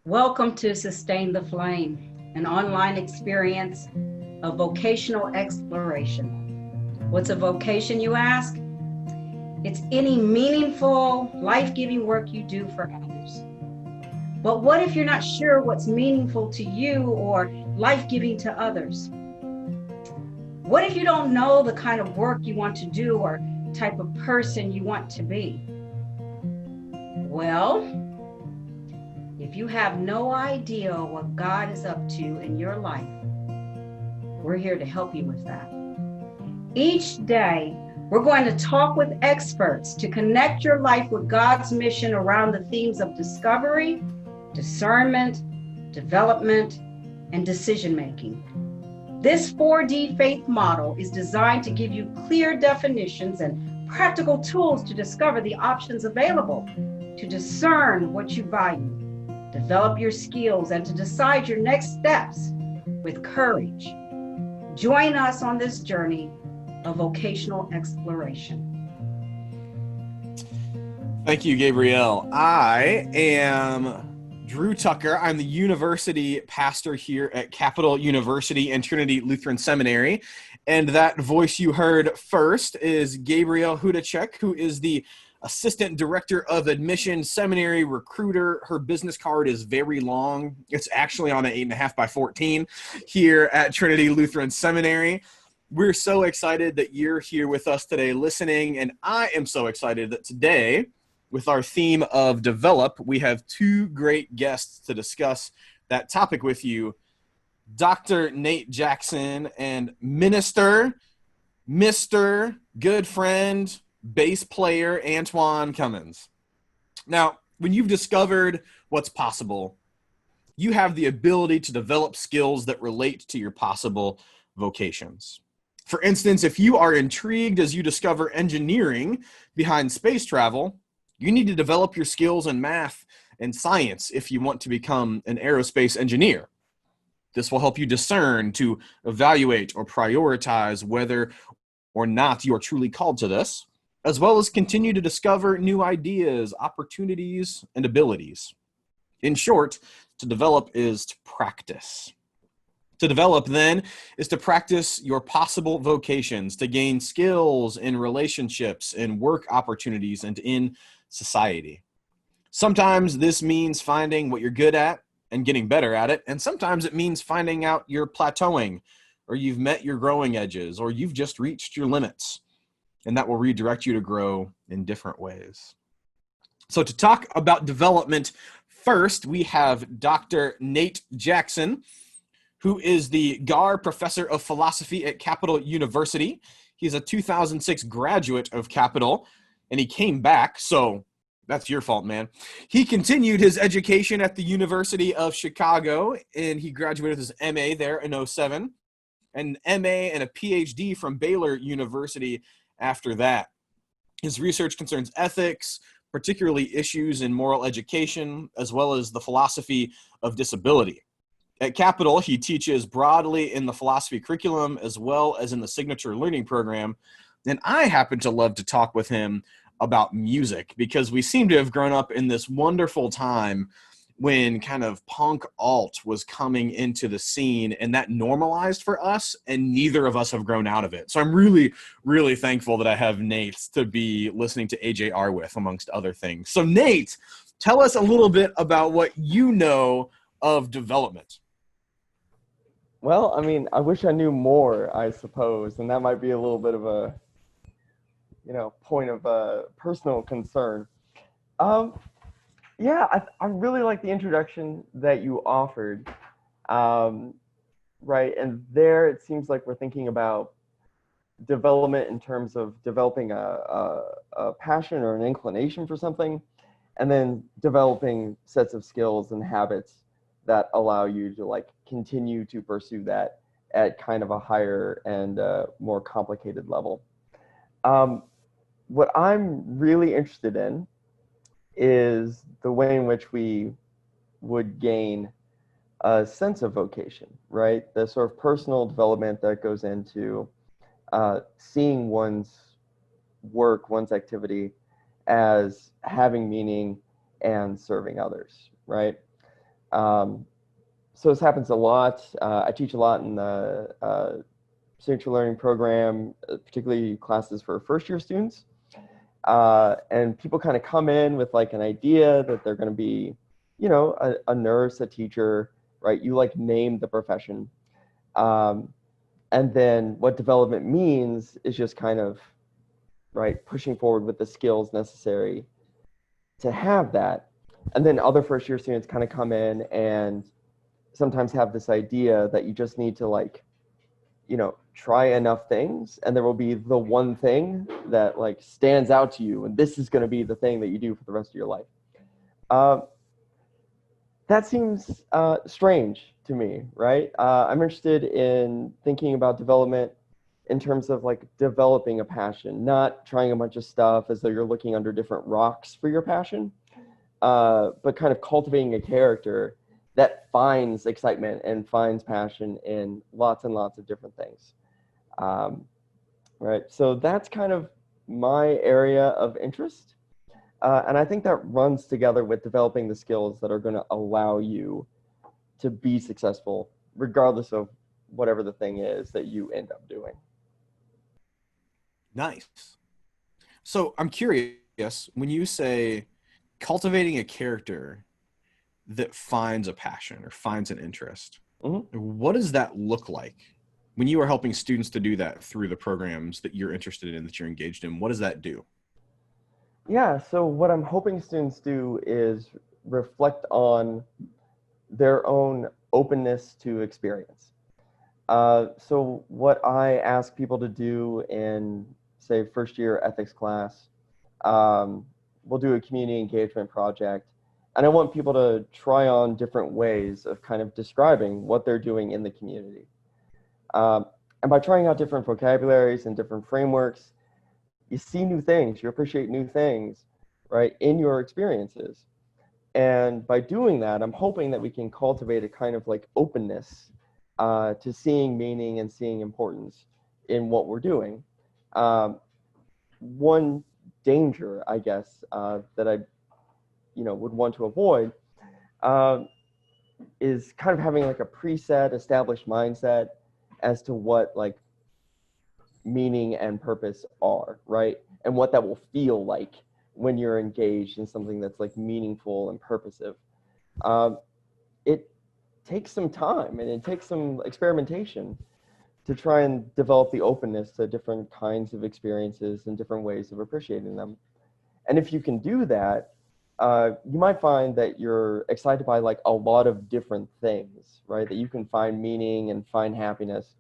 Welcome to Sustain the Flame, an online experience of vocational exploration. What's a vocation, you ask? It's any meaningful, life-giving work you do for others. But what if you're not sure what's meaningful to you or life-giving to others? What if you don't know the kind of work you want to do or type of person you want to be? Well, if you have no idea what God is up to in your life, we're here to help you with that. Each day, we're going to talk with experts to connect your life with God's mission around the themes of discovery, discernment, development, and decision making. This 4D faith model is designed to give you clear definitions and practical tools to discover the options available, to discern what you value, develop your skills, and to decide your next steps with courage. Join us on this journey of vocational exploration. Thank you, Gabrielle. I am Drew Tucker. I'm the university pastor here at Capital University and Trinity Lutheran Seminary. And that voice you heard first is Gabrielle Hudacek, who is the Assistant Director of Admission, Seminary Recruiter. Her business card is very long. It's actually on an 8.5 by 14 here at Trinity Lutheran Seminary. We're so excited that you're here with us today listening, and I am so excited that today, with our theme of develop, we have two great guests to discuss that topic with you. Dr. Nate Jackson and Minister, Mr. Good Friend, bass player Antoine Cummins. Now, when you've discovered what's possible, you have the ability to develop skills that relate to your possible vocations. For instance, if you are intrigued as you discover engineering behind space travel, you need to develop your skills in math and science if you want to become an aerospace engineer. This will help you discern to evaluate or prioritize whether or not you are truly called to this, as well as continue to discover new ideas, opportunities, and abilities. In short, to develop is to practice. To develop, then, is to practice your possible vocations, to gain skills in relationships, in work opportunities, and in society. Sometimes this means finding what you're good at and getting better at it, and sometimes it means finding out you're plateauing, or you've met your growing edges, or you've just reached your limits, and that will redirect you to grow in different ways. So to talk about development, first we have Dr. Nate Jackson, who is the Garr Professor of Philosophy at Capital University. He's a 2006 graduate of Capital, and he came back, so that's your fault, man. He continued his education at the University of Chicago, and he graduated with his MA there in 2007, an MA and a PhD from Baylor University after that. His research concerns ethics, particularly issues in moral education, as well as the philosophy of disability. At Capital, he teaches broadly in the philosophy curriculum as well as in the signature learning program. And I happen to love to talk with him about music because we seem to have grown up in this wonderful time when kind of punk alt was coming into the scene, and that normalized for us, and neither of us have grown out of it. So I'm really, really thankful that I have Nate to be listening to AJR with, amongst other things. So Nate, tell us a little bit about what you know of development. Well, I mean, I wish I knew more, I suppose, and that might be a little bit of a, point of personal concern. Yeah, I really like the introduction that you offered, right? And there it seems like we're thinking about development in terms of developing a passion or an inclination for something, and then developing sets of skills and habits that allow you to continue to pursue that at kind of a higher and more complicated level. What I'm really interested in is the way in which we would gain a sense of vocation, right? The sort of personal development that goes into seeing one's work, one's activity as having meaning and serving others, right? So this happens a lot. I teach a lot in the signature learning program, particularly classes for first-year students. And people kind of come in with like an idea that they're going to be, you know, a nurse, a teacher, right? You like name the profession. And then what development means is just kind of, right, pushing forward with the skills necessary to have that. And then other first year students kind of come in and sometimes have this idea that you just need to like, you know, try enough things and there will be the one thing that like stands out to you and this is going to be the thing that you do for the rest of your life. That seems strange to me, right? I'm interested in thinking about development in terms of like developing a passion, not trying a bunch of stuff as though you're looking under different rocks for your passion, but kind of cultivating a character that finds excitement and finds passion in lots and lots of different things. Right, so that's kind of my area of interest. And I think that runs together with developing the skills that are going to allow you to be successful, regardless of whatever the thing is that you end up doing. Nice. So I'm curious, when you say cultivating a character that finds a passion or finds an interest, what does that look like? When you are helping students to do that through the programs that you're interested in, that you're engaged in, what does that do? Yeah, so what I'm hoping students do is reflect on their own openness to experience. So what I ask people to do in, say, first year ethics class, we'll do a community engagement project, and I want people to try on different ways of kind of describing what they're doing in the community. And by trying out different vocabularies and different frameworks, you see new things, you appreciate new things, right, in your experiences. And by doing that, I'm hoping that we can cultivate a kind of like openness to seeing meaning and seeing importance in what we're doing. One danger, I guess, that I, would want to avoid is kind of having like a preset, established mindset as to what like meaning and purpose are, right? And what that will feel like when you're engaged in something that's like meaningful and purposive. It takes some time and it takes some experimentation to try and develop the openness to different kinds of experiences and different ways of appreciating them. And if you can do that, you might find that you're excited by like a lot of different things, right? That you can find meaning and find happiness,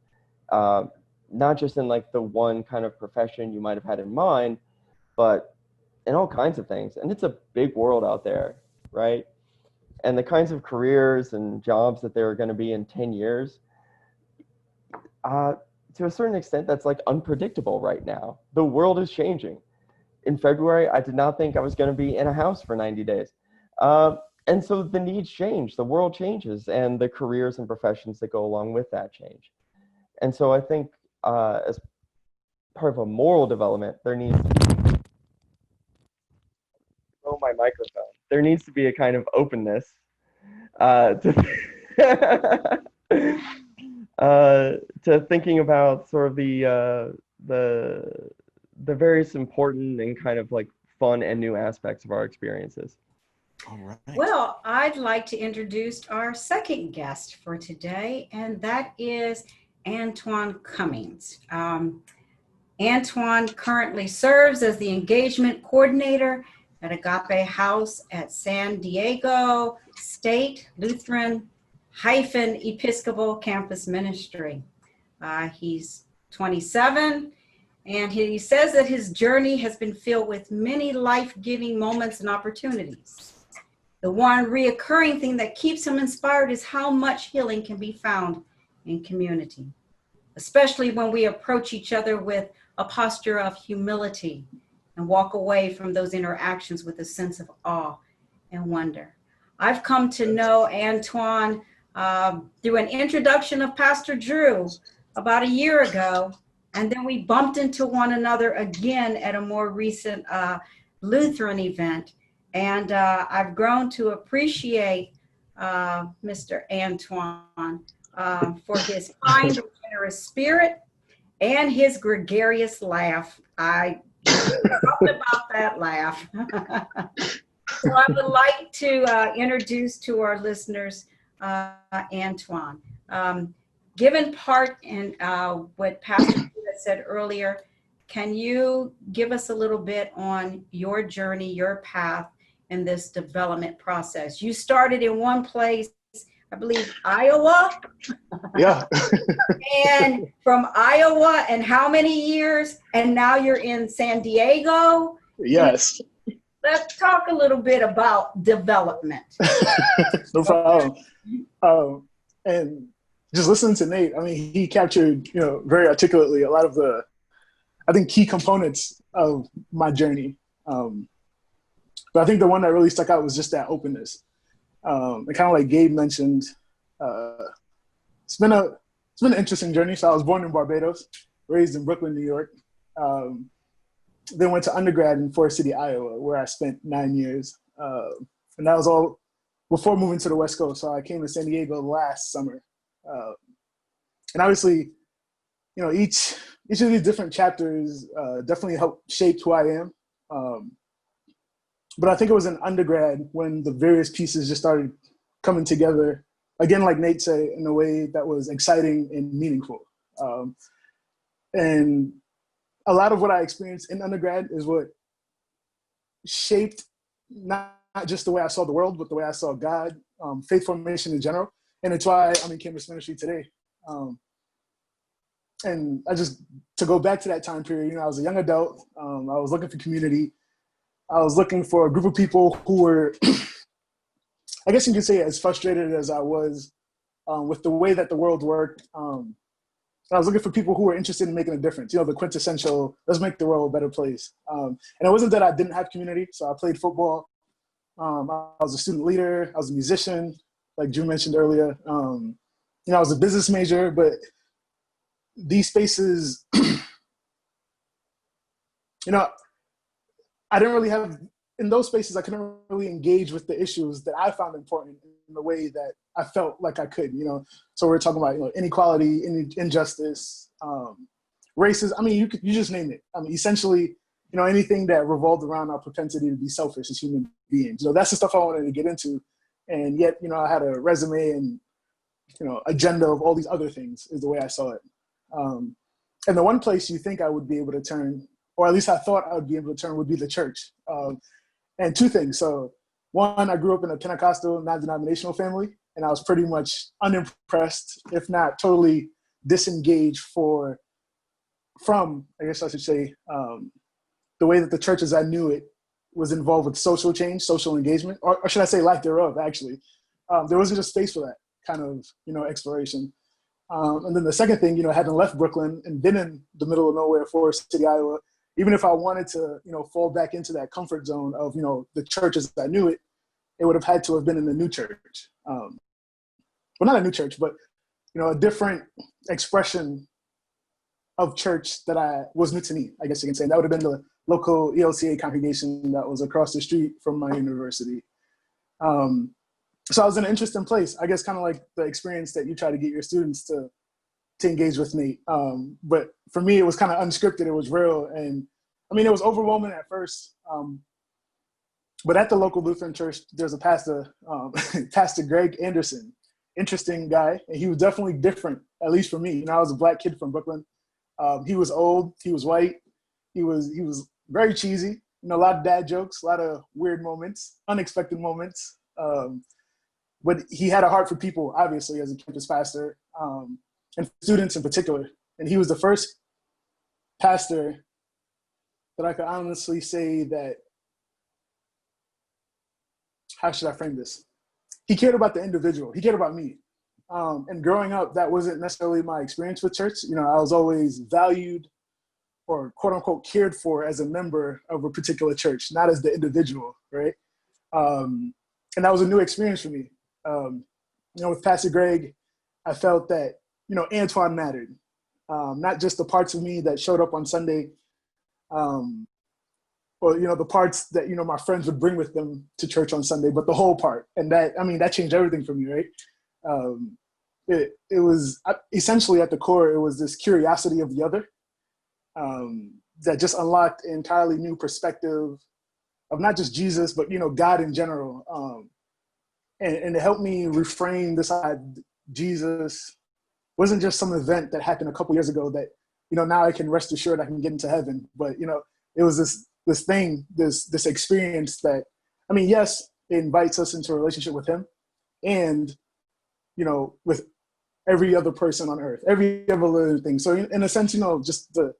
not just in like the one kind of profession you might have had in mind, but in all kinds of things. And it's a big world out there, right? And the kinds of careers and jobs that there are going to be in 10 years, to a certain extent, that's like unpredictable right now. The world is changing. In February, I did not think I was going to be in a house for 90 days. And so the needs change, the world changes, and the careers and professions that go along with that change. And so I think as part of a moral development, there needs to be, oh, my microphone. There needs to be a kind of openness to thinking about sort of the various important and kind of like fun and new aspects of our experiences. All right. Well, I'd like to introduce our second guest for today, and that is Antoine Cummings. Antoine currently serves as the engagement coordinator at Agape House at San Diego State Lutheran Episcopal Campus Ministry. He's 27, and he says that his journey has been filled with many life-giving moments and opportunities. The one reoccurring thing that keeps him inspired is how much healing can be found in community, especially when we approach each other with a posture of humility and walk away from those interactions with a sense of awe and wonder. I've come to know Antoine through an introduction of Pastor Drew about a year ago, and then we bumped into one another again at a more recent Lutheran event. And I've grown to appreciate Mr. Antoine, for his kind and generous spirit and his gregarious laugh. I talked about that laugh. So I would like to introduce to our listeners Antoine. Given part in what Pastor Peter said earlier, can you give us a little bit on your journey, your path in this development process? You started in one place, I believe, Iowa. Yeah. And from Iowa, and how many years? And now you're in San Diego. Yes. Let's talk a little bit about development. No problem. And just listening to Nate, I mean, he captured, very articulately a lot of the, I think, key components of my journey. But I think the one that really stuck out was just that openness. And kind of like Gabe mentioned, it's been an interesting journey. So I was born in Barbados, raised in Brooklyn, New York. Then went to undergrad in Forest City, Iowa, where I spent 9 years. And that was all before moving to the West Coast. So I came to San Diego last summer. And obviously, each of these different chapters definitely helped shape who I am. But I think it was in undergrad when the various pieces just started coming together, again, like Nate said, in a way that was exciting and meaningful. And a lot of what I experienced in undergrad is what shaped not just the way I saw the world, but the way I saw God, faith formation in general. And it's why I'm in campus ministry today. And to go back to that time period, I was a young adult. I was looking for community. I was looking for a group of people who were, I guess you could say, as frustrated as I was with the way that the world worked. I was looking for people who were interested in making a difference, the quintessential, let's make the world a better place. And it wasn't that I didn't have community. So I played football. I was a student leader. I was a musician, like Drew mentioned earlier. I was a business major, but these spaces, I didn't really have, in those spaces, I couldn't really engage with the issues that I found important in the way that I felt like I could, So we're talking about, inequality, injustice, racism. I mean, you just name it. I mean, essentially, anything that revolved around our propensity to be selfish as human beings. That's the stuff I wanted to get into. And yet, I had a resume and, agenda of all these other things is the way I saw it. And the one place you think I would be able to turn, or at least I thought I would be able to turn, would be the church. And two things. So one, I grew up in a Pentecostal, non-denominational family, and I was pretty much unimpressed, if not totally disengaged from, I guess I should say, the way that the church as I knew it was involved with social change, social engagement, or should I say lack thereof, actually. There wasn't a space for that kind of, exploration. And then the second thing, having left Brooklyn and been in the middle of nowhere, Forest City, Iowa, even if I wanted to, fall back into that comfort zone of, the church as I knew it, it would have had to have been in a new church. Well, not a new church, but, a different expression of church that was new to me, I guess you can say. And that would have been the local ELCA congregation that was across the street from my university. So I was in an interesting place, I guess, kind of like the experience that you try to get your students to engage with me. But for me, it was kind of unscripted. It was real. And I mean, it was overwhelming at first. But at the local Lutheran church, there's a pastor, Pastor Greg Anderson, interesting guy. And he was definitely different, at least for me. I was a Black kid from Brooklyn. He was old, he was white. He was very cheesy, a lot of dad jokes, a lot of weird moments, unexpected moments. But he had a heart for people, obviously, as a campus pastor, and students in particular. And he was the first pastor that I could honestly say that, how should I frame this? He cared about the individual. He cared about me. And growing up, that wasn't necessarily my experience with church. I was always valued or quote unquote cared for as a member of a particular church, not as the individual, right? And that was a new experience for me. With Pastor Greg, I felt that, Antoine mattered. Not just the parts of me that showed up on Sunday, or, the parts that, my friends would bring with them to church on Sunday, but the whole part. And that changed everything for me, right? It was essentially at the core, it was this curiosity of the other that just unlocked an entirely new perspective of not just Jesus, but, God in general. And it helped me reframe this idea Jesus wasn't just some event that happened a couple years ago that, now I can rest assured I can get into heaven. But, it was this thing, this experience that, yes, it invites us into a relationship with him and, with every other person on earth, every other living thing. So in a sense, just the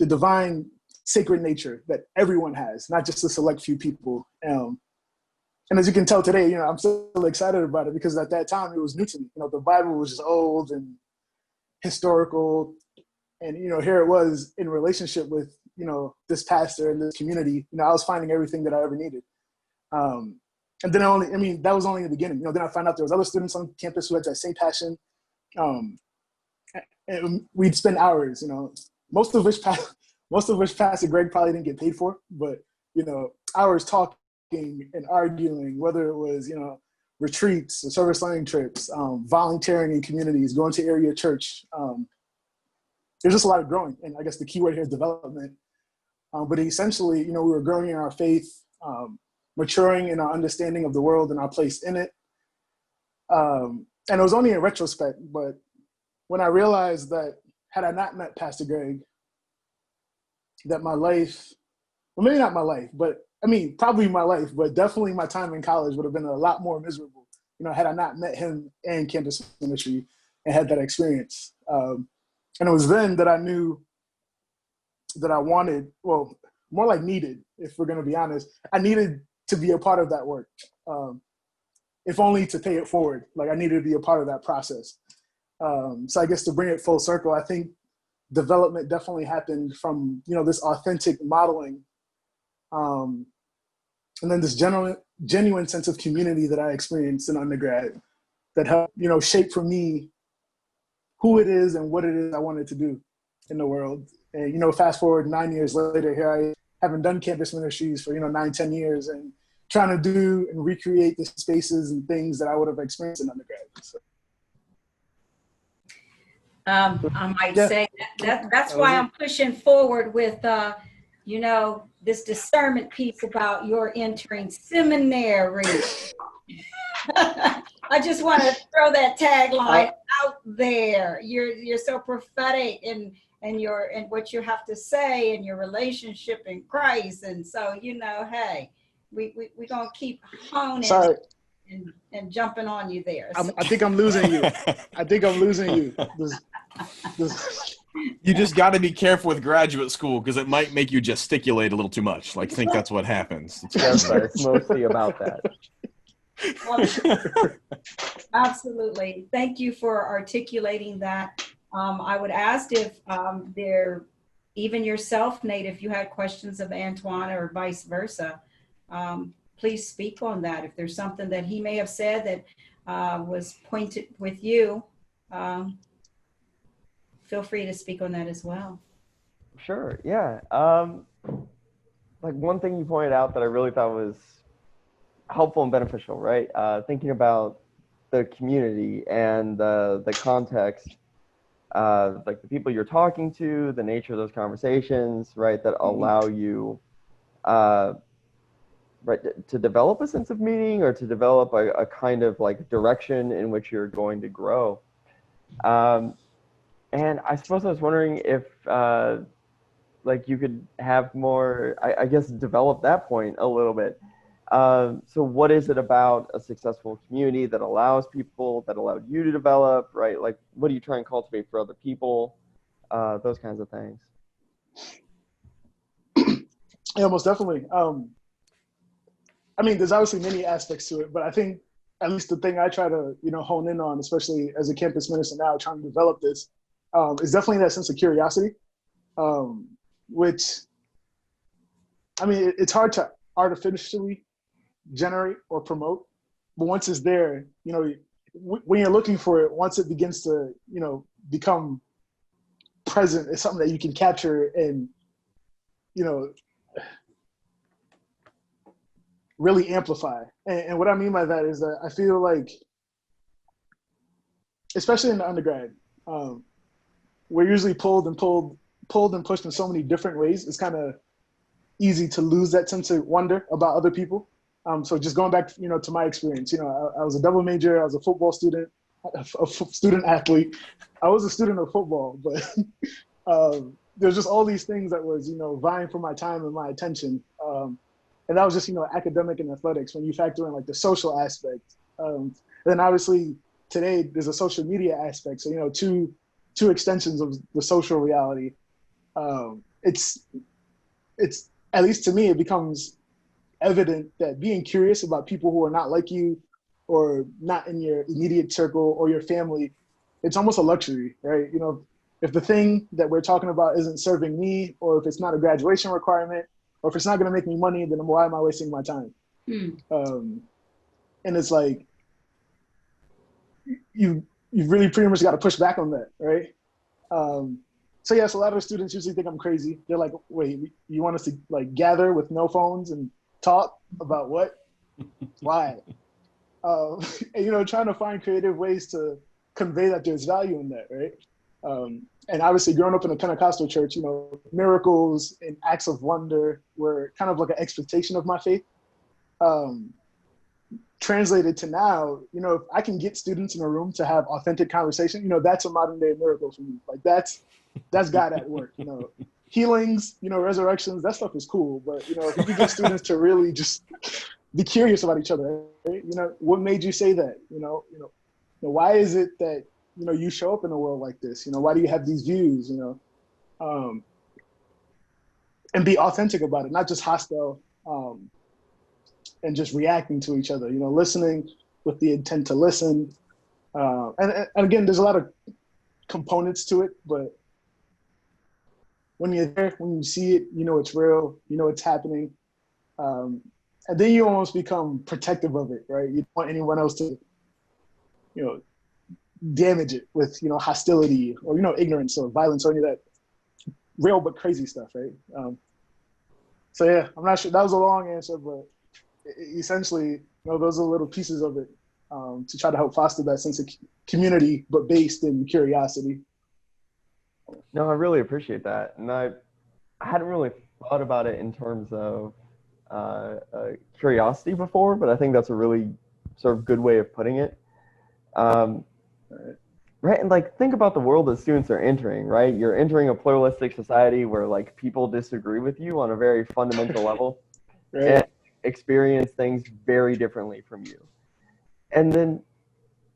divine sacred nature that everyone has, not just a select few people. And as you can tell today, I'm still excited about it because at that time it was new to me. The Bible was just old and historical. And, here it was in relationship with, this pastor and this community. I was finding everything that I ever needed. And then that was only the beginning. Then I found out there was other students on campus who had that same passion. And we'd spend hours, most of which Pastor Greg probably didn't get paid for, but, hours talking and arguing, whether it was, retreats or service learning trips, volunteering in communities, going to area church. There's just a lot of growing. And I guess the key word here is development. But essentially, we were growing in our faith, maturing in our understanding of the world and our place in it. And it was only in retrospect, but when I realized that had I not met Pastor Greg, that my life, well, maybe not my life, but probably my life, but definitely my time in college would have been a lot more miserable, had I not met him and campus ministry and had that experience. And it was then that I knew that I wanted, well, more like needed, if we're going to be honest, I needed to be a part of that work, if only to pay it forward. Like I needed to be a part of that process. So I guess to bring it full circle, I think development definitely happened from, this authentic modeling. And then this genuine sense of community that I experienced in undergrad that helped, shape for me who it is and what it is I wanted to do in the world. And, fast forward 9 years later, here I haven't done campus ministries for, 9-10 years and trying to do and recreate the spaces and things that I would have experienced in undergrad. So. I might say that's why I'm pushing forward with, this discernment piece about your entering seminary. I just want to throw that tagline out there. You're so prophetic in what you have to say and your relationship in Christ, and so hey, we're gonna keep honing and jumping on you there. So. I think I'm losing you. I think I'm losing you. You just got to be careful with graduate school because it might make you gesticulate a little too much. I think that's what happens. It's mostly about that. Absolutely. Thank you for articulating that. I would ask if even yourself, Nate, if you had questions of Antoine or vice versa, please speak on that. If there's something that he may have said that was pointed with you, feel free to speak on that as well. Sure, yeah. Like one thing you pointed out that I really thought was helpful and beneficial, right? Thinking about the community and the context, like the people you're talking to, the nature of those conversations, right, that allow you right, to develop a sense of meaning or to develop a kind of like direction in which you're going to grow. And I suppose I was wondering if like you could have more, I guess, develop that point a little bit. So what is it about a successful community that allows people, that allowed you to develop, right? Like, what do you try and cultivate for other people? Those kinds of things. Yeah, most definitely. I mean, there's obviously many aspects to it, but I think at least the thing I try to, hone in on, especially as a campus minister now, trying to develop this, is definitely that sense of curiosity, which, I mean, it's hard to artificially generate or promote, but once it's there, when you're looking for it, once it begins to, become present, it's something that you can capture and, really amplify. And what I mean by that is that I feel like, especially in the undergrad, we're usually pulled and pushed in so many different ways. It's kind of easy to lose that sense of wonder about other people. So just going back, to my experience, I was a double major. I was a football student, student athlete. I was a student of football, but there's just all these things that was, vying for my time and my attention. And that was just, academic and athletics when you factor in like the social aspect. Then obviously today there's a social media aspect. So, two extensions of the social reality. It's at least to me, it becomes evident that being curious about people who are not like you or not in your immediate circle or your family, it's almost a luxury, right? If the thing that we're talking about isn't serving me, or if it's not a graduation requirement, or if it's not going to make me money, then why am I wasting my time? And it's like, you've really pretty much got to push back on that, right? So yes, a lot of the students usually think I'm crazy. They're like, wait, you want us to like gather with no phones and talk about what? Why? And, trying to find creative ways to convey that there's value in that, right? And obviously growing up in a Pentecostal church, miracles and acts of wonder were kind of like an expectation of my faith. Translated to now, if I can get students in a room to have authentic conversation, that's a modern day miracle for me. Like that's God at work. Healings, resurrections, that stuff is cool. But if you can get students to really just be curious about each other, right? What made you say that? Why is it that you show up in a world like this? Why do you have these views? And be authentic about it, not just hostile. And just reacting to each other, listening with the intent to listen. And again, there's a lot of components to it, but when you're there, when you see it, it's real, it's happening. And then you almost become protective of it, right? You don't want anyone else to, damage it with, hostility or, ignorance or violence or any of that real but crazy stuff, right? So yeah, I'm not sure. That was a long answer, but essentially, those are little pieces of it to try to help foster that sense of community, but based in curiosity. No, I really appreciate that. And I hadn't really thought about it in terms of curiosity before, but I think that's a really sort of good way of putting it. Right. And like, think about the world that students are entering, right? You're entering a pluralistic society where like people disagree with you on a very fundamental level. Right. And experience things very differently from you. And then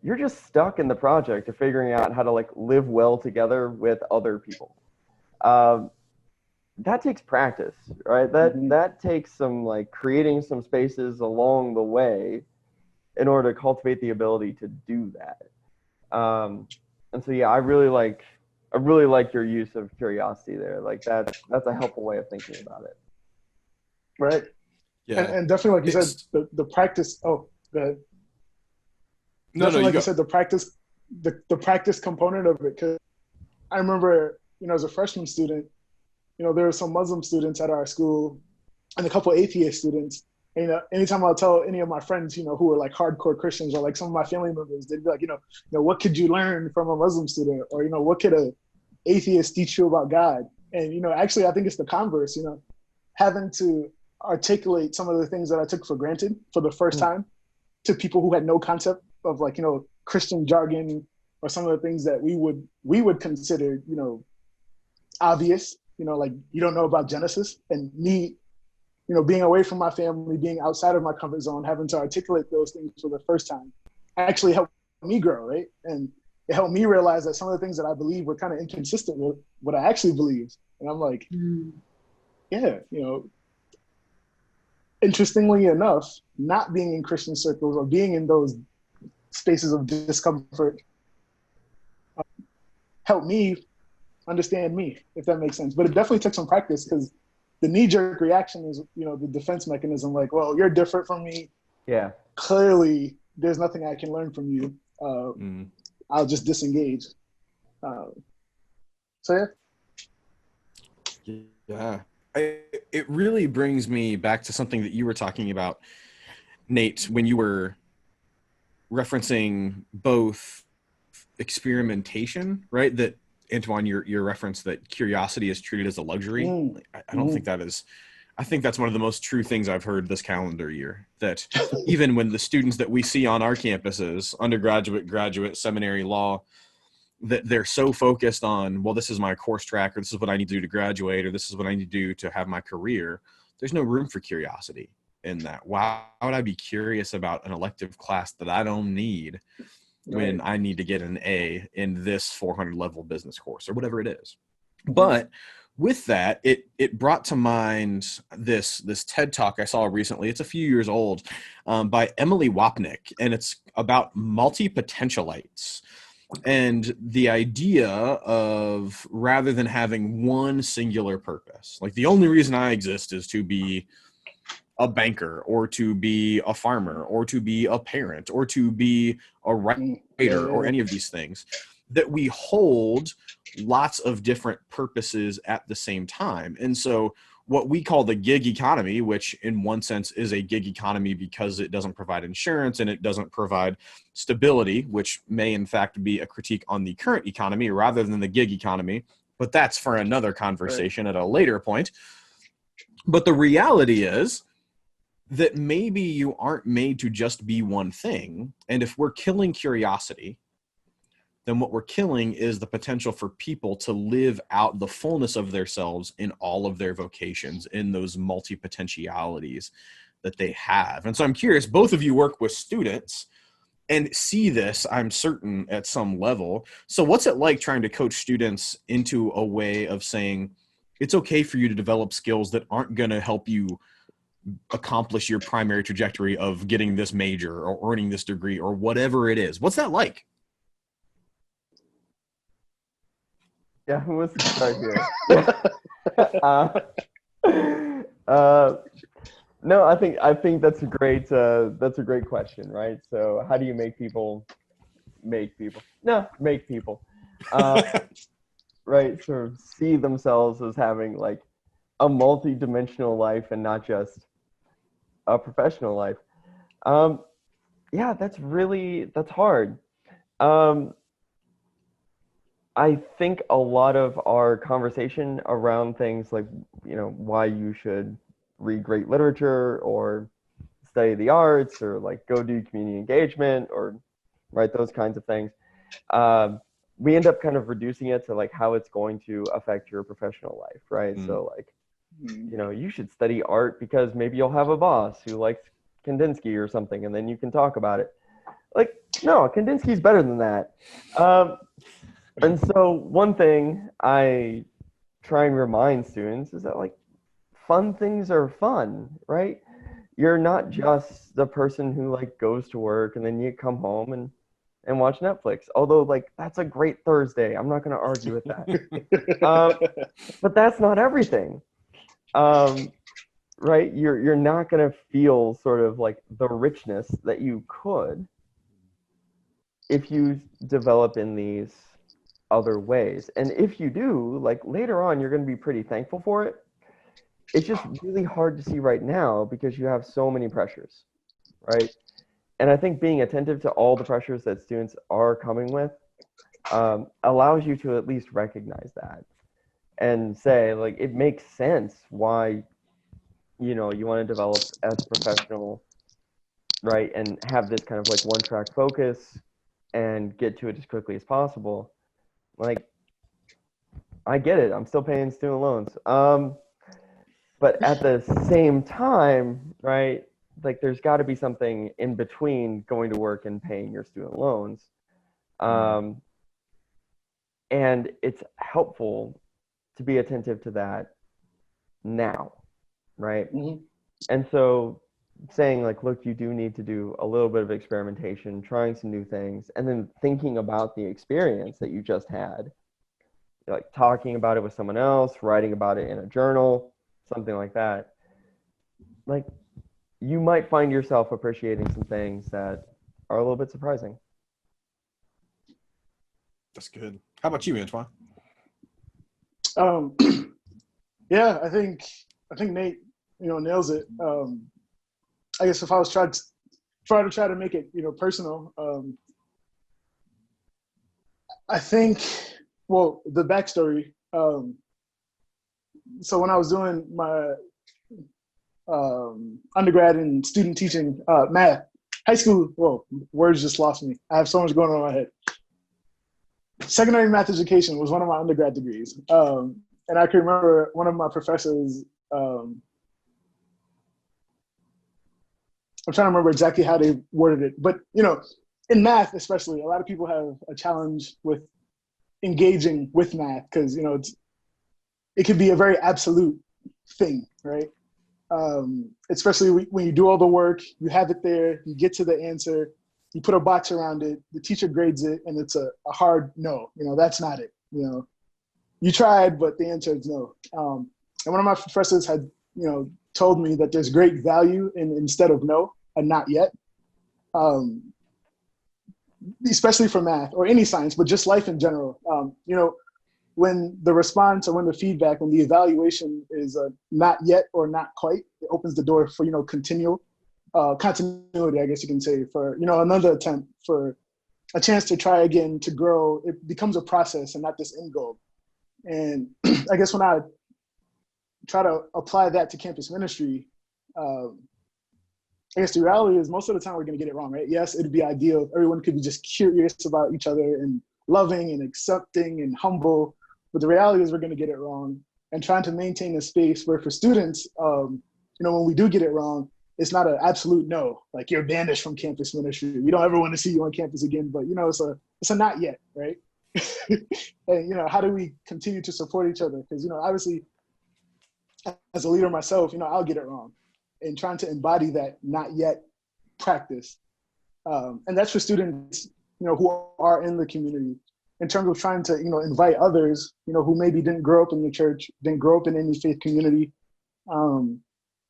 you're just stuck in the project of figuring out how to like live well together with other people. That takes practice, right? That takes some like creating some spaces along the way in order to cultivate the ability to do that. And so, yeah, I really like your use of curiosity there. Like that's a helpful way of thinking about it. Right. Yeah. And definitely, like you said, the practice. Oh, go ahead. No, like you said, the practice component of it. Because I remember, as a freshman student, there were some Muslim students at our school and a couple of atheist students. And, anytime I'll tell any of my friends, who are like hardcore Christians or like some of my family members, they'd be like, what could you learn from a Muslim student? Or, what could a atheist teach you about God? And, actually, I think it's the converse, having to articulate some of the things that I took for granted for the first time to people who had no concept of like, Christian jargon or some of the things that we would consider, obvious, like you don't know about Genesis, and me, being away from my family, being outside of my comfort zone, having to articulate those things for the first time actually helped me grow, right? And it helped me realize that some of the things that I believe were kind of inconsistent with what I actually believed. And I'm like, yeah, interestingly enough, not being in Christian circles or being in those spaces of discomfort helped me understand me, if that makes sense. But it definitely took some practice, because the knee-jerk reaction is, the defense mechanism, like, well, you're different from me. Yeah. Clearly, there's nothing I can learn from you. I'll just disengage. So yeah. Yeah. It really brings me back to something that you were talking about Nate, when you were referencing both experimentation, right? That Antoine, your reference that curiosity is treated as a luxury. I don't think that is. I think that's one of the most true things I've heard this calendar year. That even when the students that we see on our campuses, undergraduate, graduate, seminary, law, that they're so focused on, well, this is my course track, or this is what I need to do to graduate, or this is what I need to do to have my career. There's no room for curiosity in that. Why would I be curious about an elective class that I don't need when I need to get an A in this 400 level business course or whatever it is? But with that, it brought to mind this TED Talk I saw recently. It's a few years old, by Emily Wapnick, and it's about multi-potentialites. And the idea of, rather than having one singular purpose, like the only reason I exist is to be a banker, or to be a farmer, or to be a parent, or to be a writer, or any of these things, that we hold lots of different purposes at the same time. And so what we call the gig economy, which in one sense is a gig economy because it doesn't provide insurance and it doesn't provide stability, which may in fact be a critique on the current economy rather than the gig economy, but that's for another conversation at a later point. But the reality is that maybe you aren't made to just be one thing. And if we're killing curiosity, then what we're killing is the potential for people to live out the fullness of themselves in all of their vocations, in those multi-potentialities that they have. And so I'm curious, both of you work with students and see this, I'm certain, at some level. So what's it like trying to coach students into a way of saying, it's okay for you to develop skills that aren't going to help you accomplish your primary trajectory of getting this major or earning this degree or whatever it is? What's that like? Yeah, who wants to start here? No, I think that's a great question, right? So how do you make people? Right, sort of see themselves as having like a multi-dimensional life and not just a professional life. Yeah, that's hard. I think a lot of our conversation around things like, why you should read great literature or study the arts or like go do community engagement or write those kinds of things, we end up kind of reducing it to like how it's going to affect your professional life, right? So like, you should study art because maybe you'll have a boss who likes Kandinsky or something, and then you can talk about it. Like, no, Kandinsky's better than that. And so one thing I try and remind students is that like fun things are fun, right? You're not just the person who like goes to work and then you come home and watch Netflix. Although like that's a great Thursday. I'm not going to argue with that. But that's not everything. Right? You're not going to feel sort of like the richness that you could if you develop in these other ways. And if you do, like later on, you're going to be pretty thankful for it. It's just really hard to see right now because you have so many pressures, right? And I think being attentive to all the pressures that students are coming with allows you to at least recognize that and say, like, it makes sense why, you want to develop as a professional, right? And have this kind of like one-track focus and get to it as quickly as possible. Like, I get it. I'm still paying student loans. But at the same time, right, like there's got to be something in between going to work and paying your student loans. And it's helpful to be attentive to that now, right? And so saying like, look, you do need to do a little bit of experimentation, trying some new things, and then thinking about the experience that you just had, like talking about it with someone else, writing about it in a journal, something like that. Like, you might find yourself appreciating some things that are a little bit surprising. That's good. How about you, Antoine? Yeah, I think Nate, nails it. I guess if I was trying try to make it, personal. I think, well, the backstory. So when I was doing my undergrad and student teaching math, high school, well, words just lost me. I have so much going on in my head. Secondary math education was one of my undergrad degrees. And I can remember one of my professors, I'm trying to remember exactly how they worded it, but in math especially, a lot of people have a challenge with engaging with math because it could be a very absolute thing, right? Especially when you do all the work, you have it there, you get to the answer, you put a box around it, the teacher grades it, and it's a hard no. That's not it. You tried, but the answer is no. And one of my professors had, told me that there's great value in instead of no, a not yet. Especially for math or any science, but just life in general. When the response or when the feedback, when the evaluation is not yet or not quite, it opens the door for, continuity, I guess you can say, for, another attempt, for a chance to try again, to grow. It becomes a process and not this end goal. And I guess when I try to apply that to campus ministry, I guess the reality is most of the time we're going to get it wrong, right? Yes, it'd be ideal if everyone could be just curious about each other and loving and accepting and humble. But the reality is we're going to get it wrong. And trying to maintain a space where for students, when we do get it wrong, it's not an absolute no, like you're banished from campus ministry. We don't ever want to see you on campus again, but it's a not yet, right? And how do we continue to support each other? Because obviously, as a leader myself, I'll get it wrong, and trying to embody that not yet practice, and that's for students, who are in the community, in terms of trying to invite others, who maybe didn't grow up in the church, didn't grow up in any faith community,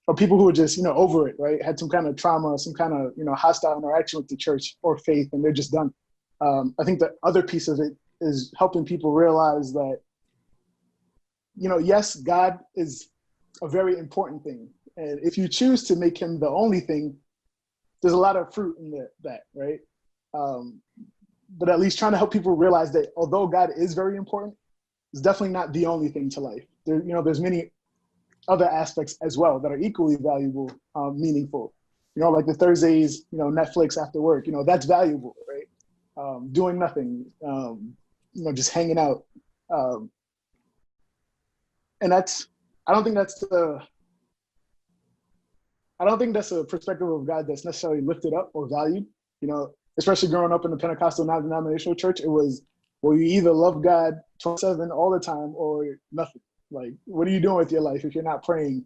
or people who are just over it, right? Had some kind of trauma, some kind of hostile interaction with the church or faith, and they're just done. I think the other piece of it is helping people realize that, yes, God is a very important thing. And if you choose to make him the only thing, there's a lot of fruit in that, right? But at least trying to help people realize that although God is very important, it's definitely not the only thing to life. There's many other aspects as well that are equally valuable, meaningful. Like the Thursdays, Netflix after work, that's valuable, right? Doing nothing, just hanging out. And I don't think that's a perspective of God that's necessarily lifted up or valued. Especially growing up in the Pentecostal non-denominational church, it was, well, you either love God 24/7 all the time or nothing. Like, what are you doing with your life if you're not praying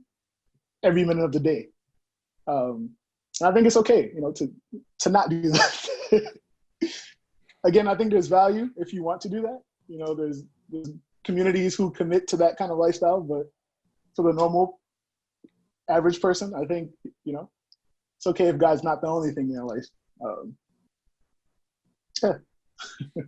every minute of the day? And I think it's okay, to not do that. Again, I think there's value if you want to do that. There's communities who commit to that kind of lifestyle, but for the normal average person, I think, it's okay if God's not the only thing in your life.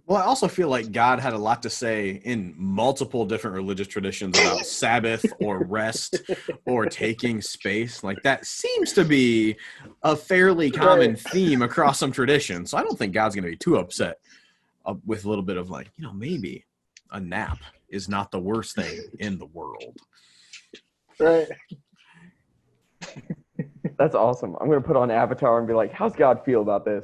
Well, I also feel like God had a lot to say in multiple different religious traditions about Sabbath or rest or taking space. Like that seems to be a fairly common theme across some traditions. So I don't think God's going to be too upset with a little bit of like, maybe a nap is not the worst thing in the world. Right. That's awesome. I'm going to put on Avatar and be like, how's God feel about this?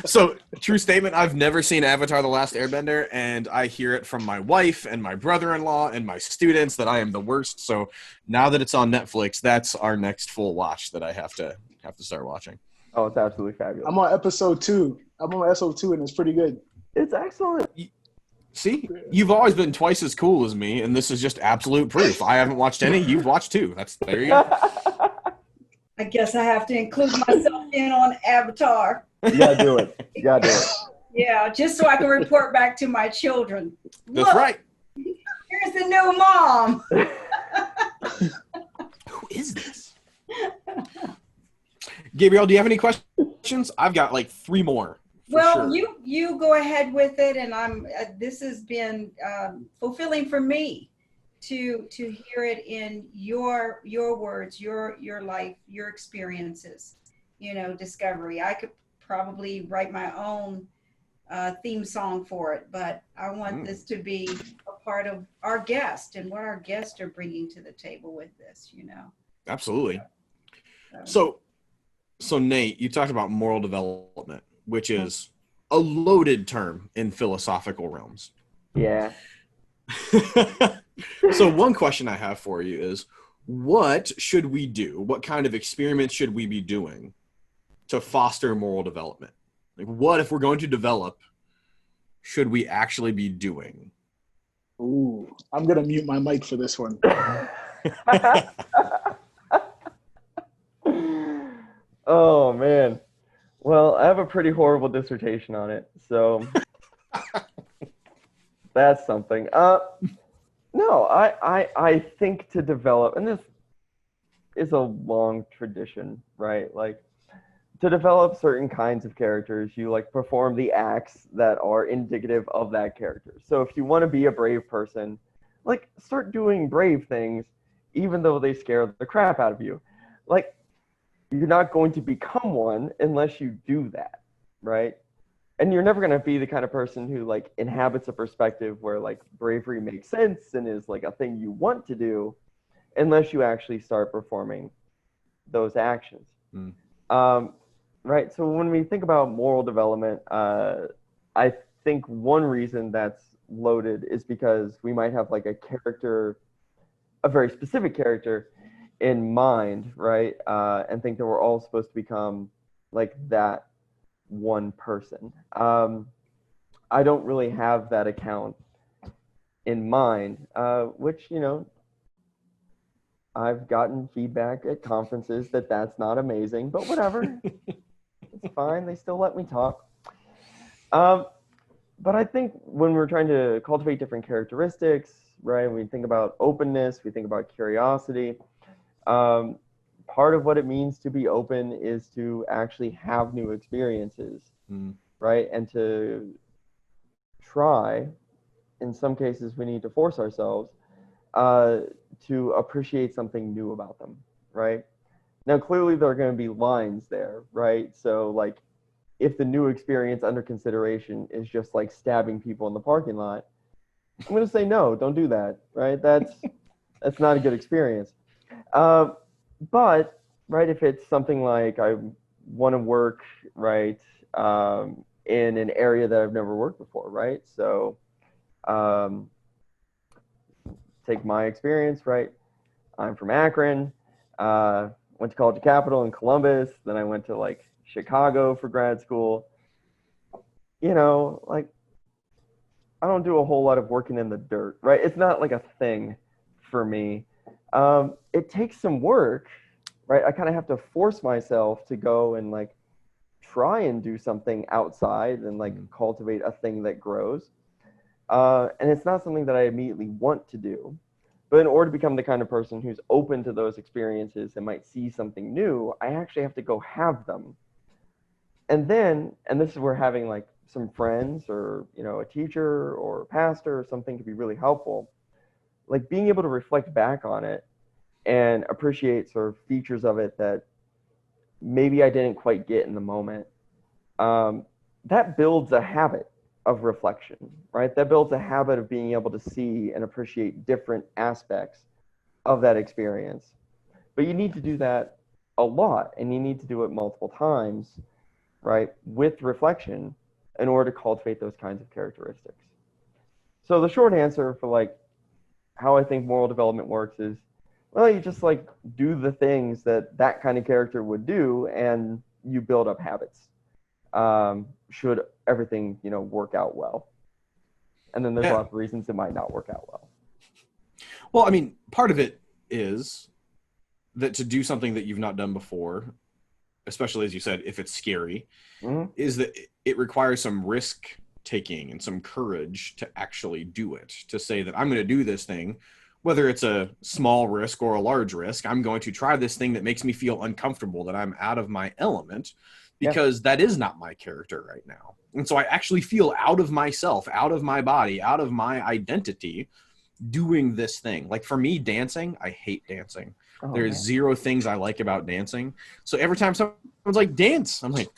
So, true statement, I've never seen Avatar The Last Airbender, and I hear it from my wife and my brother-in-law and my students that I am the worst. So now that it's on Netflix, that's our next full watch that I have to start watching. Oh, it's absolutely fabulous. I'm on episode 2. And it's pretty good. It's excellent. See, you've always been twice as cool as me, and this is just absolute proof. I haven't watched any. You've watched 2. There you go. I guess I have to include myself in on Avatar. You gotta do it. Yeah, just so I can report back to my children. That's Look, right. Here's the new mom. Who is this? Gabrielle, do you have any questions? I've got like 3 more. Well, sure. you go ahead with it, and this has been fulfilling for me to hear it in your words, your life, your experiences. discovery. I could probably write my own theme song for it, but I want this to be a part of our guest and what our guests are bringing to the table with this. Absolutely. So Nate, you talked about moral development, which is a loaded term in philosophical realms. Yeah. So one question I have for you is, what should we do? What kind of experiments should we be doing to foster moral development? Like, what, if we're going to develop, should we actually be doing? Ooh, I'm going to mute my mic for this one. Oh, man. Well, I have a pretty horrible dissertation on it, so that's something. No, I think to develop, and this is a long tradition, right? Like, to develop certain kinds of characters, you like perform the acts that are indicative of that character. So if you want to be a brave person, like, start doing brave things, even though they scare the crap out of you. Like, you're not going to become one unless you do that, right? And you're never going to be the kind of person who like inhabits a perspective where like bravery makes sense and is like a thing you want to do unless you actually start performing those actions. Right. So when we think about moral development, I think one reason that's loaded is because we might have like a character, a very specific character in mind, right? And think that we're all supposed to become like that one person. I don't really have that account in mind, which, I've gotten feedback at conferences that that's not amazing, but whatever. It's fine. They still let me talk. But I think when we're trying to cultivate different characteristics, right, we think about openness, we think about curiosity. Part of what it means to be open is to actually have new experiences, right? And to try, in some cases, we need to force ourselves to appreciate something new about them, right? Now, clearly, there are going to be lines there, right? So, like, if the new experience under consideration is just like stabbing people in the parking lot, I'm going to say no, don't do that, right? That's not a good experience. But, right, if it's something like I want to work, right, in an area that I've never worked before, right? So, take my experience, right? I'm from Akron, went to College of Capital in Columbus, then I went to like Chicago for grad school. Like, I don't do a whole lot of working in the dirt, right? It's not like a thing for me. It takes some work, right? I kind of have to force myself to go and like try and do something outside and like cultivate a thing that grows. And it's not something that I immediately want to do. But in order to become the kind of person who's open to those experiences and might see something new, I actually have to go have them. And then, and this is where having like some friends or, a teacher or a pastor or something could be really helpful. Like being able to reflect back on it and appreciate sort of features of it that maybe I didn't quite get in the moment. That builds a habit of reflection, right? That builds a habit of being able to see and appreciate different aspects of that experience. But you need to do that a lot, and you need to do it multiple times, right, with reflection in order to cultivate those kinds of characteristics. So the short answer for like how I think moral development works is, well, you just like do the things that kind of character would do, and you build up habits. Should everything, work out well. And then there's lots of reasons it might not work out well. Well, I mean, part of it is that to do something that you've not done before, especially as you said, if it's scary, is that it requires some risk taking and some courage to actually do it, to say that I'm going to do this thing, whether it's a small risk or a large risk. I'm going to try this thing that makes me feel uncomfortable, that I'm out of my element, because that is not my character right now. And so I actually feel out of myself, out of my body, out of my identity doing this thing. Like for me, dancing, I hate dancing. There's zero things I like about dancing. So every time like, dance. I'm like,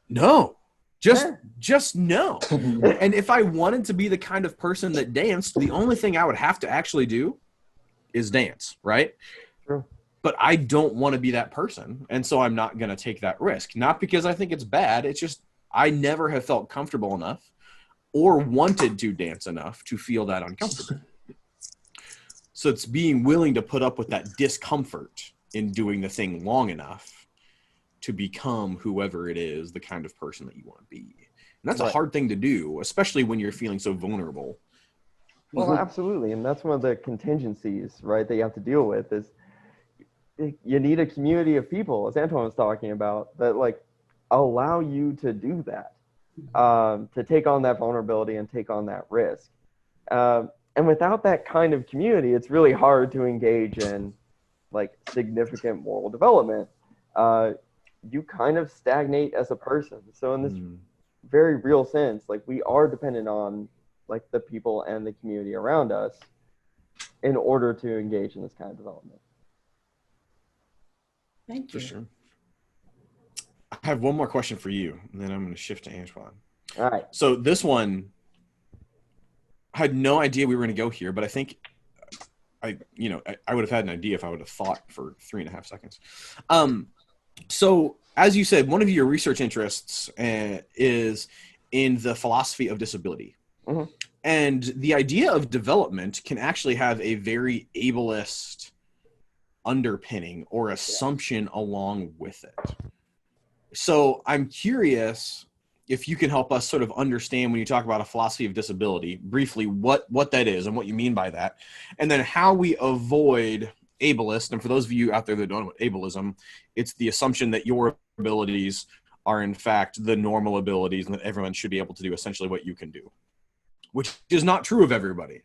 no, just no. And if I wanted to be the kind of person that danced, the only thing I would have to actually do is dance, right? True. But I don't want to be that person. And so I'm not going to take that risk. Not because I think it's bad. It's just I never have felt comfortable enough or wanted to dance enough to feel that uncomfortable. So it's being willing to put up with that discomfort in doing the thing long enough to become whoever it is, the kind of person that you want to be. And that's a hard thing to do, especially when you're feeling so vulnerable. Well, absolutely. And that's one of the contingencies, right, that you have to deal with is you need a community of people, as Antoine was talking about, that like allow you to do that, to take on that vulnerability and take on that risk. And without that kind of community, it's really hard to engage in like significant moral development. You kind of stagnate as a person. So in this very real sense, like we are dependent on like the people and the community around us in order to engage in this kind of development. Thank you. For sure. I have one more question for you, and then I'm going to shift to Antoine. All right. So this one, I had no idea we were going to go here, but I think I would have had an idea if I would have thought for 3.5 seconds. So as you said, one of your research interests is in the philosophy of disability. Mm-hmm. And the idea of development can actually have a very ableist underpinning or assumption along with it. So I'm curious if you can help us sort of understand when you talk about a philosophy of disability, briefly what that is and what you mean by that, and then how we avoid ableist. And for those of you out there that don't know what ableism, it's the assumption that your abilities are in fact the normal abilities and that everyone should be able to do essentially what you can do, which is not true of everybody.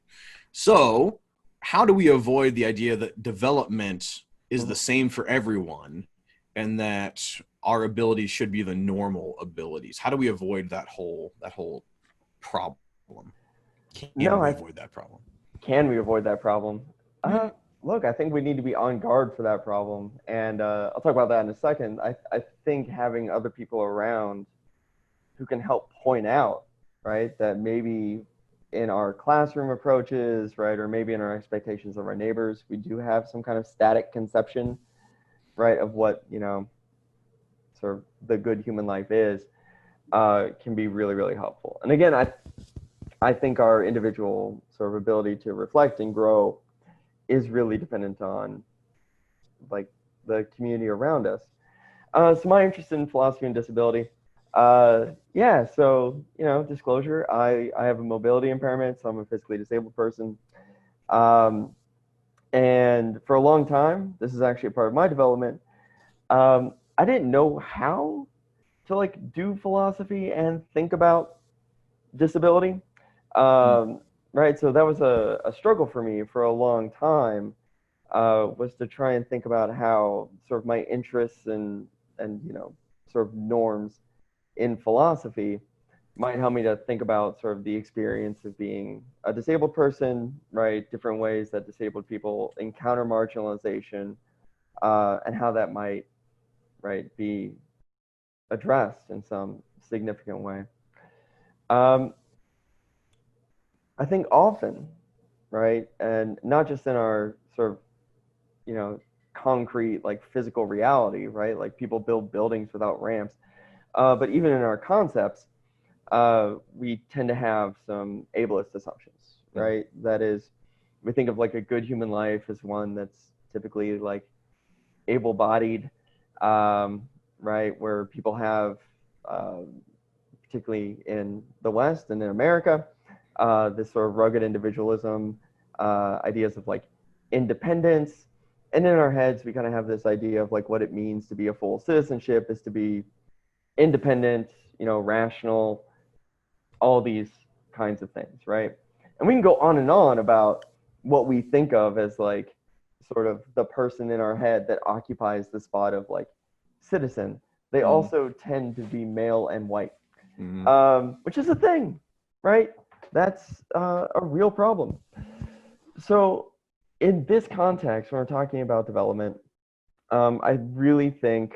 So how do we avoid the idea that development is the same for everyone and that our abilities should be the normal abilities? How do we avoid that whole problem? Can we avoid that problem? Can we avoid that problem? Look, I think we need to be on guard for that problem. And I'll talk about that in a second. I think having other people around who can help point out, right, that maybe in our classroom approaches, right, or maybe in our expectations of our neighbors, we do have some kind of static conception, right, of what, sort of the good human life is, can be really, really helpful. And again, I think our individual sort of ability to reflect and grow is really dependent on like the community around us. So my interest in philosophy and disability, so, disclosure, I have a mobility impairment, so I'm a physically disabled person. And for a long time, this is actually a part of my development, I didn't know how to like do philosophy and think about disability. Right, so that was a struggle for me for a long time, was to try and think about how sort of my interests and sort of norms in philosophy might help me to think about sort of the experience of being a disabled person, right? Different ways that disabled people encounter marginalization, and how that might, right, be addressed in some significant way. I think often, right, and not just in our sort of, concrete, like physical reality, right? Like people build buildings without ramps. But even in our concepts, we tend to have some ableist assumptions, right? That is, we think of like a good human life as one that's typically like able-bodied, right? Where people have, particularly in the West and in America, this sort of rugged individualism, ideas of like independence. And in our heads, we kind of have this idea of like what it means to be a full citizenship is to be independent, rational, all these kinds of things, right? And we can go on and on about what we think of as like sort of the person in our head that occupies the spot of like citizen. They also tend to be male and white, which is a thing, right? That's a real problem. So in this context, when we're talking about development, I really think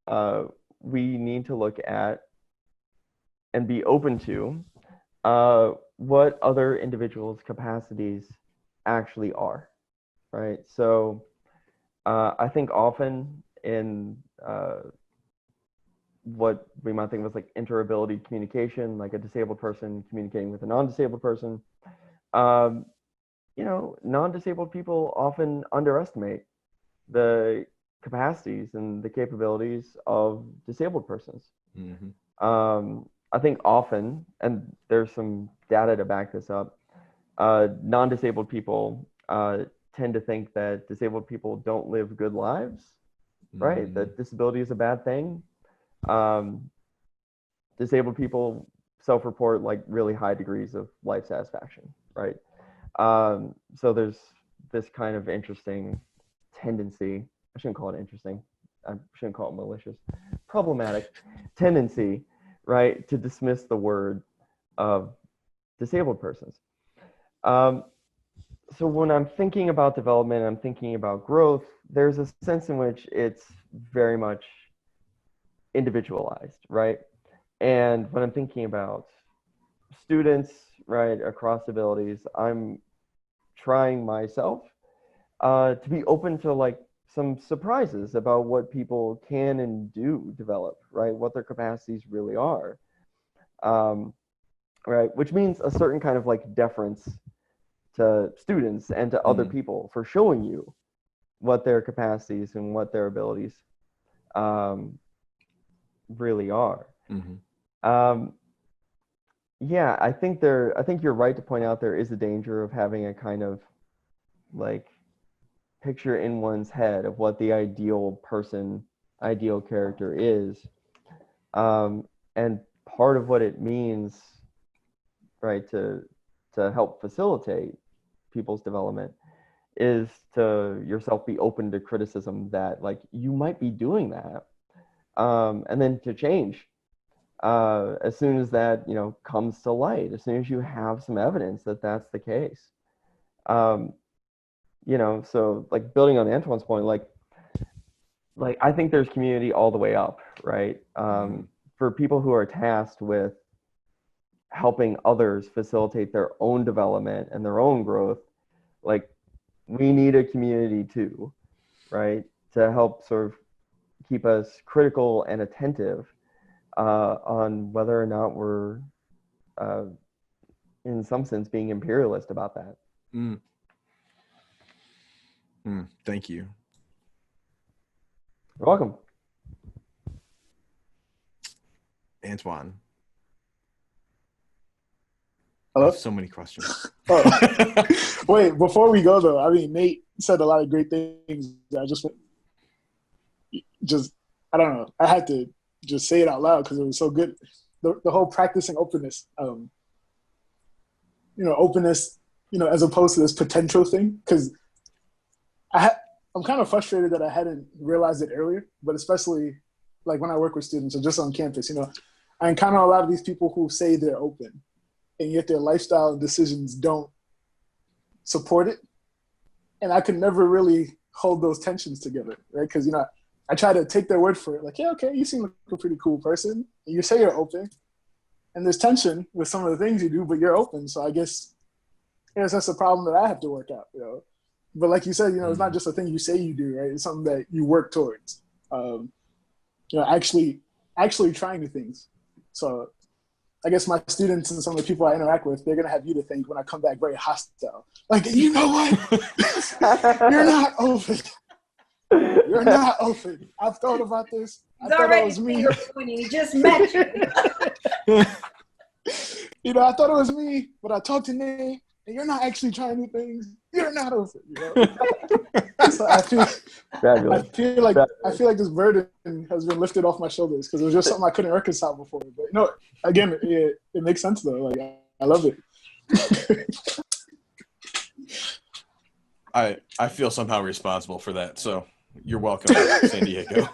we need to look at and be open to what other individuals' capacities actually are, right? So I think often in what we might think of as like interability communication, like a disabled person communicating with a non-disabled person, you know, non-disabled people often underestimate the capacities and the capabilities of disabled persons. Mm-hmm. I think often, and there's some data to back this up, non-disabled people tend to think that disabled people don't live good lives, right? Mm-hmm. That disability is a bad thing. Disabled people self-report like really high degrees of life satisfaction, right? So there's this kind of interesting tendency. I shouldn't call it interesting. I shouldn't call it malicious. Problematic tendency, right, to dismiss the word of disabled persons. So when I'm thinking about development, I'm thinking about growth, there's a sense in which it's very much individualized, right? And when I'm thinking about students, right, across abilities, I'm trying myself to be open to like some surprises about what people can and do develop, right? What their capacities really are, right? Which means a certain kind of like deference to students and to other people for showing you what their capacities and what their abilities really are. Mm-hmm. Yeah, I think you're right to point out there is a danger of having a kind of like picture in one's head of what the ideal person, ideal character is. And part of what it means, right, to help facilitate people's development is to yourself be open to criticism that like you might be doing that, and then to change as soon as that, you know, comes to light, as soon as you have some evidence that that's the case. You know, so like building on Antoine's point, like I think there's community all the way up, right? For people who are tasked with helping others facilitate their own development and their own growth, like we need a community too, right? To help sort of keep us critical and attentive on whether or not we're, in some sense, being imperialist about that. Thank you. You're welcome. Antoine. Hello? I have so many questions. Oh. Wait, before we go though, I mean, Nate said a lot of great things. I I don't know. I had to just say it out loud because it was so good. The whole practicing openness, you know, openness, you know, as opposed to this potential thing. Because I'm kind of frustrated that I hadn't realized it earlier, but especially like when I work with students or just on campus, you know, I encounter a lot of these people who say they're open, and yet their lifestyle and decisions don't support it. And I could never really hold those tensions together, right? Because, you know, I try to take their word for it. Like, yeah, okay, you seem like a pretty cool person. And you say you're open. And there's tension with some of the things you do, but you're open. So I guess that's a problem that I have to work out, you know. But like you said, you know, it's not just a thing you say you do, right? It's something that you work towards. You know, actually trying new things. So I guess my students and some of the people I interact with, they're going to have you to think when I come back very hostile. Like, you know what? You're not open. You're not open. I've thought about this. I thought it was me. He just met you. You know, I thought it was me, but I talked to Nate, and you're not actually trying new things. You're not open. You know? So I feel like this burden has been lifted off my shoulders because it was just something I couldn't reconcile before. But you know, again, it makes sense though. Like I love it. I feel somehow responsible for that, so you're welcome, San Diego.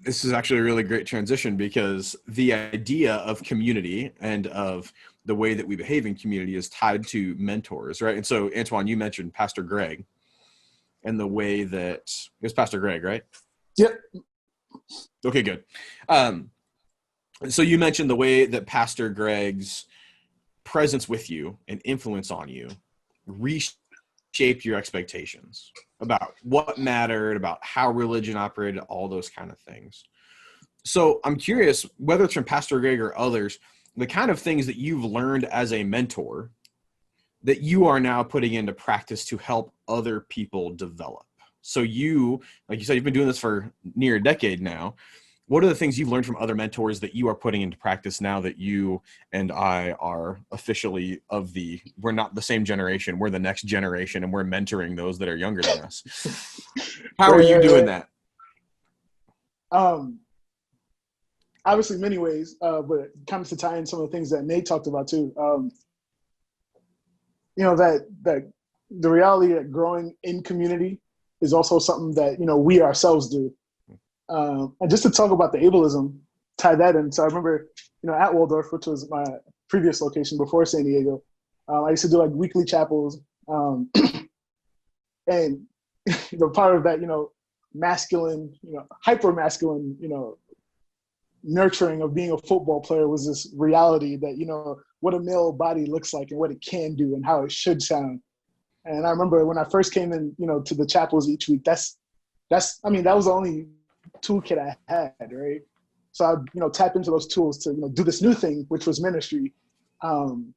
This is actually a really great transition because the idea of community and of the way that we behave in community is tied to mentors, right? And so, Antoine, you mentioned Pastor Greg. and the way that it was Pastor Greg, right? Yep. Okay, good. So you mentioned the way that Pastor Greg's presence with you and influence on you reshaped your expectations about what mattered, about how religion operated, all those kind of things. So I'm curious, whether it's from Pastor Greg or others, the kind of things that you've learned as a mentor that you are now putting into practice to help other people develop. So you, like you said, you've been doing this for near a decade now. What are the things you've learned from other mentors that you are putting into practice now that you and I are officially we're not the same generation, we're the next generation, and we're mentoring those that are younger than us? How are you doing that? Obviously many ways, but kind of to tie in some of the things that Nate talked about too. That the reality that growing in community is also something that, we ourselves do. And just to talk about the ableism, tie that in. So I remember, at Waldorf, which was my previous location before San Diego, I used to do like weekly chapels. And part of that, masculine, hyper masculine, nurturing of being a football player was this reality that, what a male body looks like and what it can do and how it should sound. And I remember when I first came in, to the chapels each week, that was the only toolkit I had, right? So I'd, tap into those tools to, do this new thing, which was ministry. And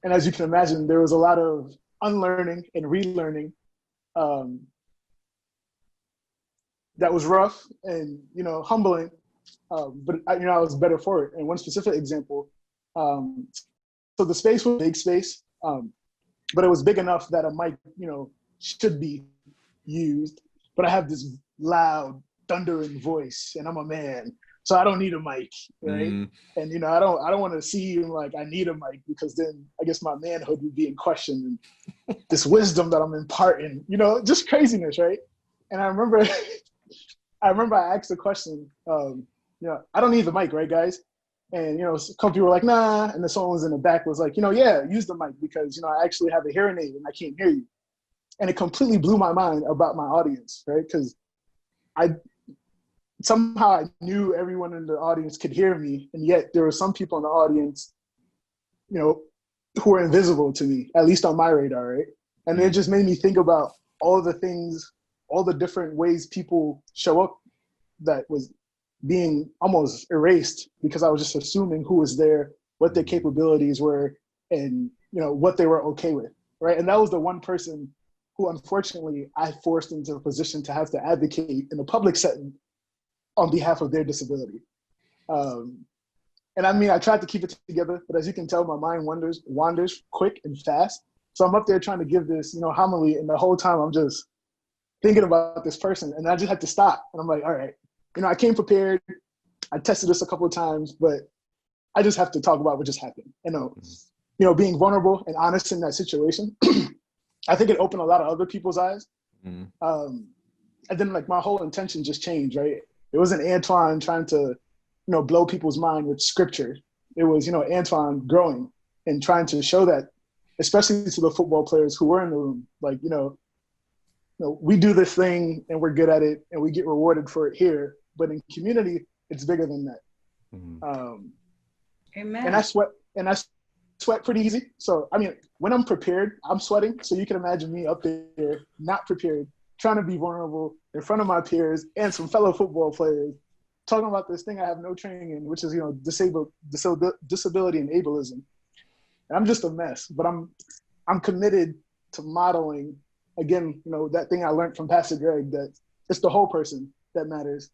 as you can imagine, there was a lot of unlearning and relearning that was rough and, humbling. But I was better for it. And one specific example, so the space was a big space, but it was big enough that a mic, should be used. But I have this loud, thundering voice, and I'm a man, so I don't need a mic, right? And I don't want to seem like I need a mic, because then I guess my manhood would be in question, and this wisdom that I'm imparting, just craziness, right? And I remember I asked the question, I don't need the mic, right, guys? And, a couple people were like, nah. And then someone was in the back was like, yeah, use the mic, because, I actually have a hearing aid and I can't hear you. And it completely blew my mind about my audience, right? Because somehow I knew everyone in the audience could hear me. And yet there were some people in the audience, who were invisible to me, at least on my radar, right? And it just made me think about all the things, all the different ways people show up that was being almost erased, because I was just assuming who was there, what their capabilities were, and what they were okay with, right? And that was the one person who, unfortunately, I forced into a position to have to advocate in a public setting on behalf of their disability. And I tried to keep it together, but as you can tell, my mind wanders quick and fast. So I'm up there trying to give this, homily, and the whole time I'm just thinking about this person, and I just had to stop. And I'm like, all right, I came prepared. I tested this a couple of times, but I just have to talk about what just happened. Being vulnerable and honest in that situation, I think it opened a lot of other people's eyes. And then my whole intention just changed, right? It wasn't Antoine trying to, blow people's mind with scripture. It was, Antoine growing and trying to show that, especially to the football players who were in the room, we do this thing and we're good at it and we get rewarded for it here. But in community, it's bigger than that. Amen. And I sweat pretty easy. So, when I'm prepared, I'm sweating. So you can imagine me up there, not prepared, trying to be vulnerable in front of my peers and some fellow football players, talking about this thing I have no training in, which is, disability and ableism. And I'm just a mess, but I'm committed to modeling, again, that thing I learned from Pastor Greg, that it's the whole person that matters,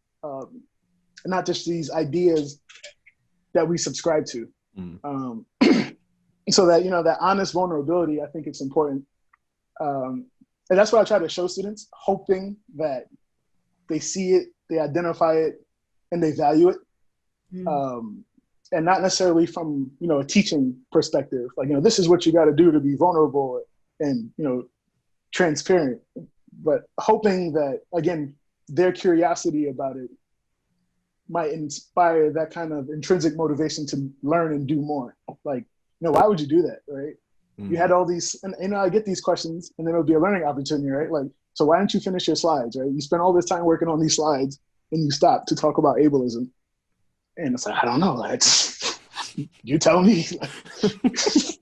not just these ideas that we subscribe to. So that, that honest vulnerability, I think it's important. And that's what I try to show students, hoping that they see it, they identify it, and they value it. And not necessarily from, a teaching perspective, this is what you got to do to be vulnerable and, transparent, but hoping that, again, their curiosity about it might inspire that kind of intrinsic motivation to learn and do more. Why would you do that, right? You had all these, and I get these questions, and then it'll be a learning opportunity, right? So why didn't you finish your slides, right? You spent all this time working on these slides and you stop to talk about ableism. And it's like, I don't know, like, you tell me,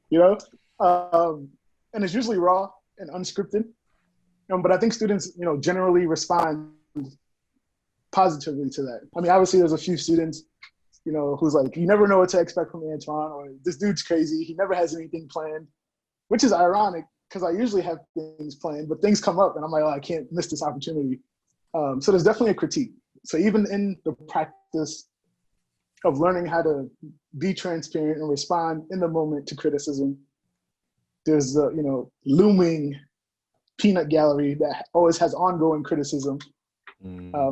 you know? And it's usually raw and unscripted. But I think students, generally respond positively to that. I mean, obviously there's a few students, who's like, you never know what to expect from Antoine, or this dude's crazy, he never has anything planned, which is ironic because I usually have things planned, but things come up and I'm like, oh, I can't miss this opportunity. So there's definitely a critique. So even in the practice of learning how to be transparent and respond in the moment to criticism, there's the, looming peanut gallery that always has ongoing criticism.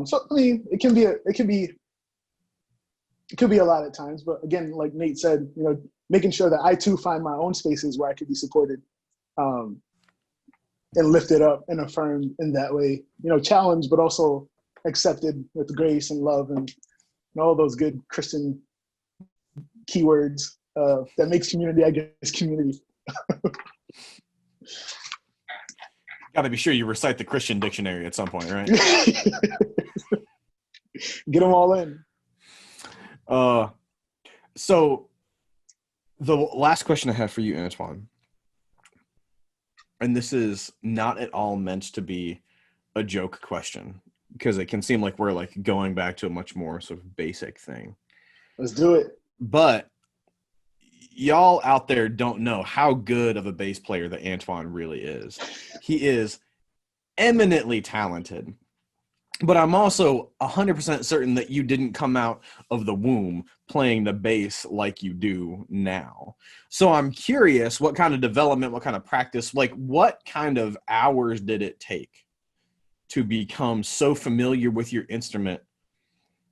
So I mean, it could be a lot at times, but again, like Nate said, making sure that I too find my own spaces where I could be supported, and lifted up and affirmed in that way, challenged, but also accepted with grace and love and all those good Christian keywords that makes community, I guess, community. Got to be sure you recite the Christian dictionary at some point, right? Get them all in. So the last question I have for you, Antoine, and this is not at all meant to be a joke question because it can seem like we're like going back to a much more sort of basic thing. Let's do it. But y'all out there don't know how good of a bass player that Antoine really is. He is eminently talented. But I'm also 100% certain that you didn't come out of the womb playing the bass like you do now. So I'm curious what kind of development, what kind of practice, like what kind of hours did it take to become so familiar with your instrument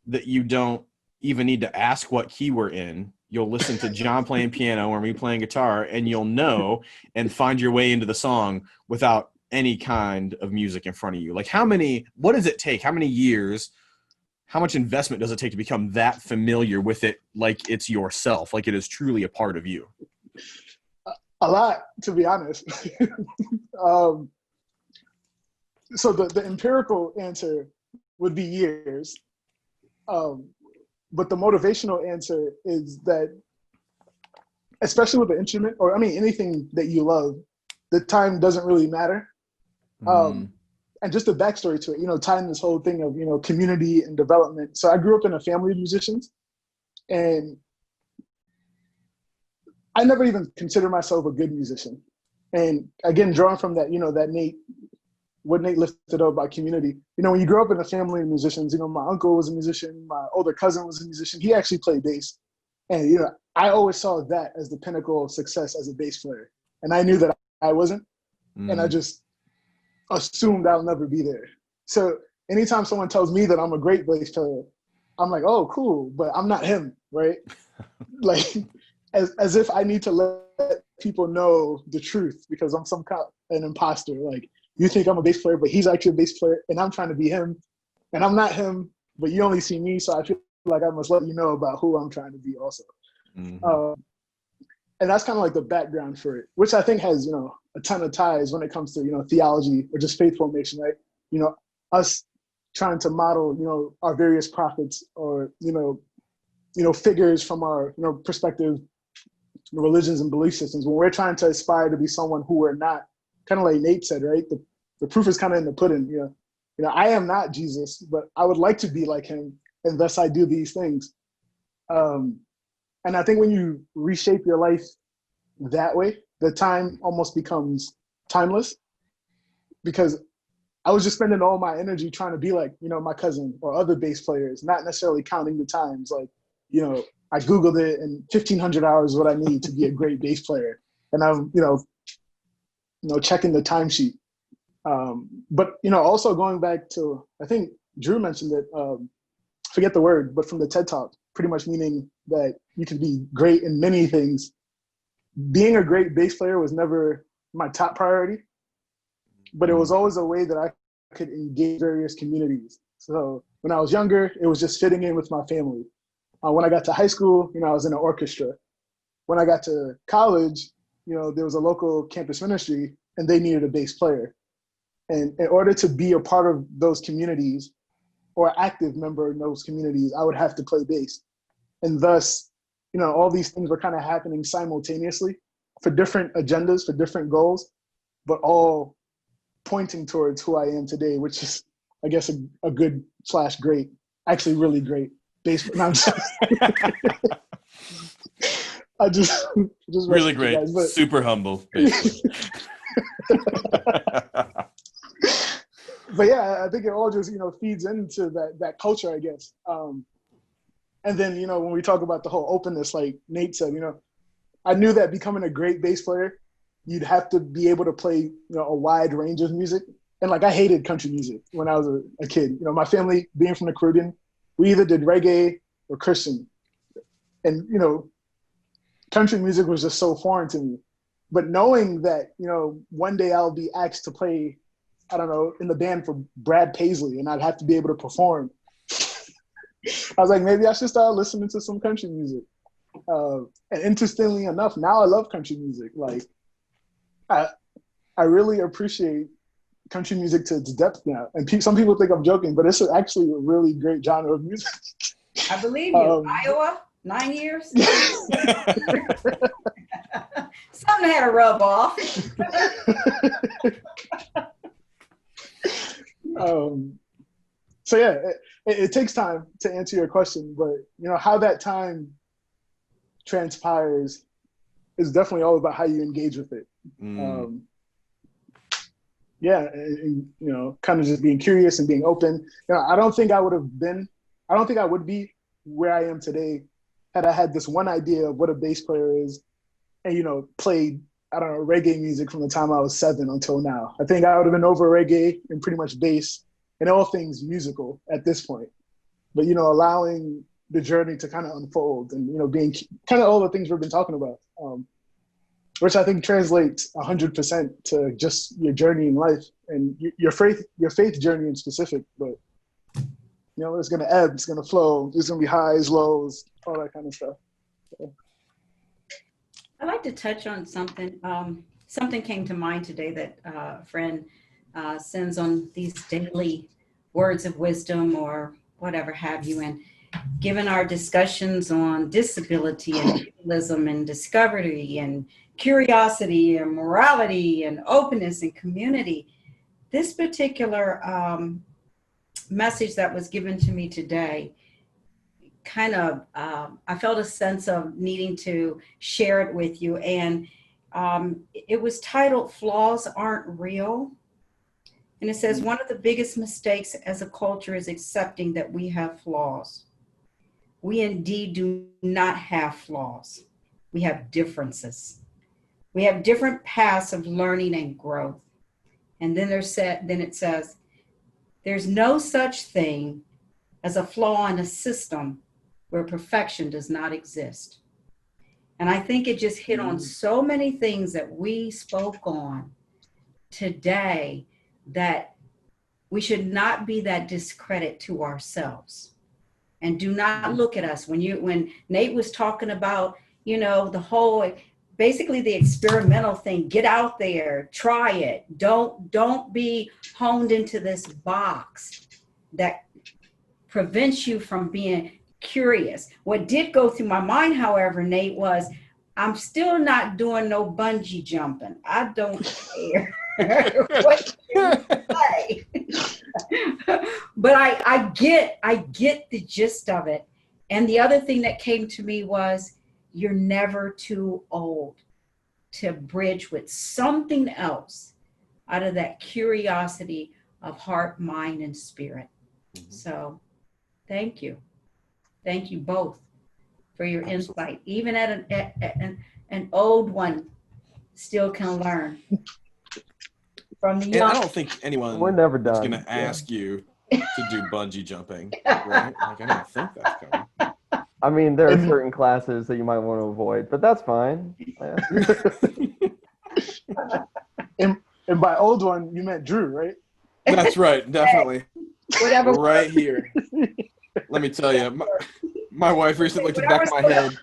that you don't even need to ask what key we're in? You'll listen to John playing piano or me playing guitar, and you'll know and find your way into the song without any kind of music in front of you. Like what does it take? How many years, how much investment does it take to become that familiar with it like it's yourself, like it is truly a part of you? A lot, to be honest. So the empirical answer would be years. But the motivational answer is that, especially with the instrument, or I mean, anything that you love, the time doesn't really matter. And just the backstory to it, tying this whole thing of, community and development. So I grew up in a family of musicians, and I never even considered myself a good musician. And again, drawing from that, what Nate lifted up about community, when you grow up in a family of musicians, my uncle was a musician, my older cousin was a musician, he actually played bass. And, I always saw that as the pinnacle of success as a bass player. And I knew that I wasn't. And I just assumed I'll never be there. So anytime someone tells me that I'm a great bass player, I'm like, oh, cool, but I'm not him, right? Like, as if I need to let people know the truth because I'm some kind of an imposter. Like, you think I'm a bass player, but he's actually a bass player, and I'm trying to be him, and I'm not him, but you only see me, so I feel like I must let you know about who I'm trying to be also. And that's kind of like the background for it, which I think has, a ton of ties when it comes to, theology or just faith formation, right? Us trying to model, our various prophets or, figures from our, perspective, religions and belief systems. When we're trying to aspire to be someone who we're not, kind of like Nate said, right? The proof is kind of in the pudding, I am not Jesus, but I would like to be like him, and thus I do these things. And I think when you reshape your life that way, the time almost becomes timeless, because I was just spending all my energy trying to be like, my cousin or other bass players, not necessarily counting the times. Like, I Googled it, and 1,500 hours is what I need to be a great bass player. And I'm, checking the timesheet. But, also going back to, I think Drew mentioned it, forget the word, but from the TED Talk, pretty much meaning that you can be great in many things. Being a great bass player was never my top priority, but it was always a way that I could engage various communities. So when I was younger, it was just fitting in with my family. When I got to high school, I was in an orchestra. When I got to college, there was a local campus ministry, and they needed a bass player. And in order to be a part of those communities or active member in those communities, I would have to play bass. And thus, all these things were kind of happening simultaneously for different agendas, for different goals, but all pointing towards who I am today, which is, I guess, a good / great, actually really great bass. No, I just really great, guys, but, super humble. Basically. But yeah, I think it all just feeds into that culture, I guess. And then when we talk about the whole openness, like Nate said, I knew that becoming a great bass player, you'd have to be able to play a wide range of music. And like I hated country music when I was a kid. My family being from the Caribbean, we either did reggae or Christian, and country music was just so foreign to me. But knowing that one day I'll be asked to play, I don't know, in the band for Brad Paisley, and I'd have to be able to perform. I was like, maybe I should start listening to some country music. And interestingly enough, now I love country music. Like, I really appreciate country music to its depth now. And some people think I'm joking, but it's actually a really great genre of music. I believe you. Iowa, 9 years. Something had to rub off. So yeah, it takes time to answer your question, but how that time transpires is definitely all about how you engage with it. Yeah, and, kind of just being curious and being open. I don't think I would be where I am today had I had this one idea of what a bass player is and, played, I don't know, reggae music from the time I was 7 until now. I think I would have been over reggae and pretty much bass and all things musical at this point. But, allowing the journey to kind of unfold and, being kind of all the things we've been talking about, which I think translates 100% to just your journey in life and your faith journey in specific. But, it's going to ebb, it's going to flow, there's going to be highs, lows, all that kind of stuff. So. I'd like to touch on something. Something came to mind today that a friend sends on these daily words of wisdom or whatever have you. And given our discussions on disability and realism and discovery and curiosity and morality and openness and community, this particular message that was given to me today kind of, I felt a sense of needing to share it with you. And it was titled, Flaws Aren't Real. And it says, one of the biggest mistakes as a culture is accepting that we have flaws. We indeed do not have flaws. We have differences. We have different paths of learning and growth. And then it says, there's no such thing as a flaw in a system where perfection does not exist. And I think it just hit on so many things that we spoke on today that we should not be that discredit to ourselves. And do not look at us. When Nate was talking about, the whole, basically the experimental thing, get out there, try it. Don't be honed into this box that prevents you from being curious. What did go through my mind, however, Nate, was I'm still not doing no bungee jumping. I don't care what you say. But I get the gist of it. And the other thing that came to me was you're never too old to bridge with something else out of that curiosity of heart, mind, and spirit. Mm-hmm. So thank you. Thank you both for your insight. Even at an old one still can learn from the young. And I don't think anyone We're never done. is going to ask you to do bungee jumping, right? Like, I don't think that's coming. I mean, there are certain classes that you might want to avoid, but that's fine. And by old one, you meant Drew, right? That's right, definitely. Whatever. Right here. Let me tell you, my wife recently looked at the back of my head.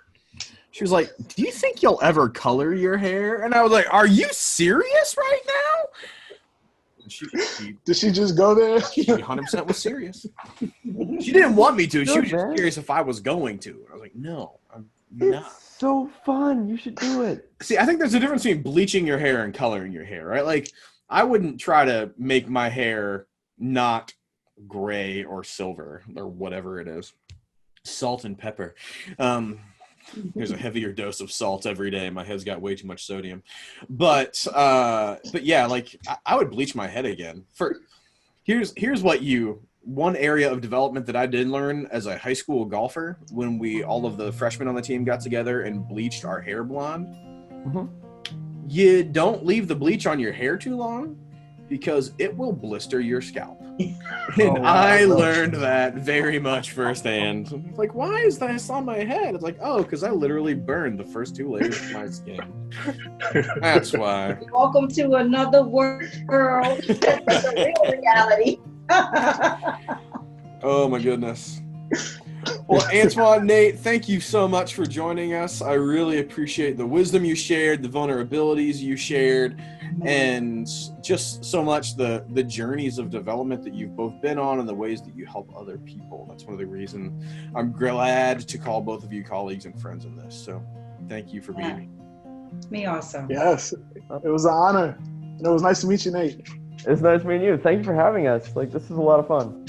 She was like, do you think you'll ever color your hair? And I was like, are you serious right now? She Did she just go there? She 100% was serious. She didn't want me to. She Good, was just man. curious if I was going to. I was like, no, I'm It's not. so fun. You should do it. See, I think there's a difference between bleaching your hair and coloring your hair, right? Like, I wouldn't try to make my hair not gray or silver or whatever it is. Salt and pepper. There's a heavier dose of salt every day. My head's got way too much sodium. But yeah, like I would bleach my head again. Here's one area of development that I did learn as a high school golfer when all of the freshmen on the team got together and bleached our hair blonde. Mhm. You don't leave the bleach on your hair too long because it will blister your scalp. And wow. I learned that very much firsthand. I'm like, why is this on my head? It's like, oh, because I literally burned the first 2 layers of my skin. That's why. Welcome to another world. That's a real reality. Oh my goodness. Well, Antoine, Nate, thank you so much for joining us. I really appreciate the wisdom you shared, the vulnerabilities you shared, and just so much the journeys of development that you've both been on and the ways that you help other people. That's one of the reasons I'm glad to call both of you colleagues and friends in this. So thank you for being here. Me also. Yes, it was an honor. And it was nice to meet you, Nate. It's nice meeting you. Thank you for having us. Like, this is a lot of fun.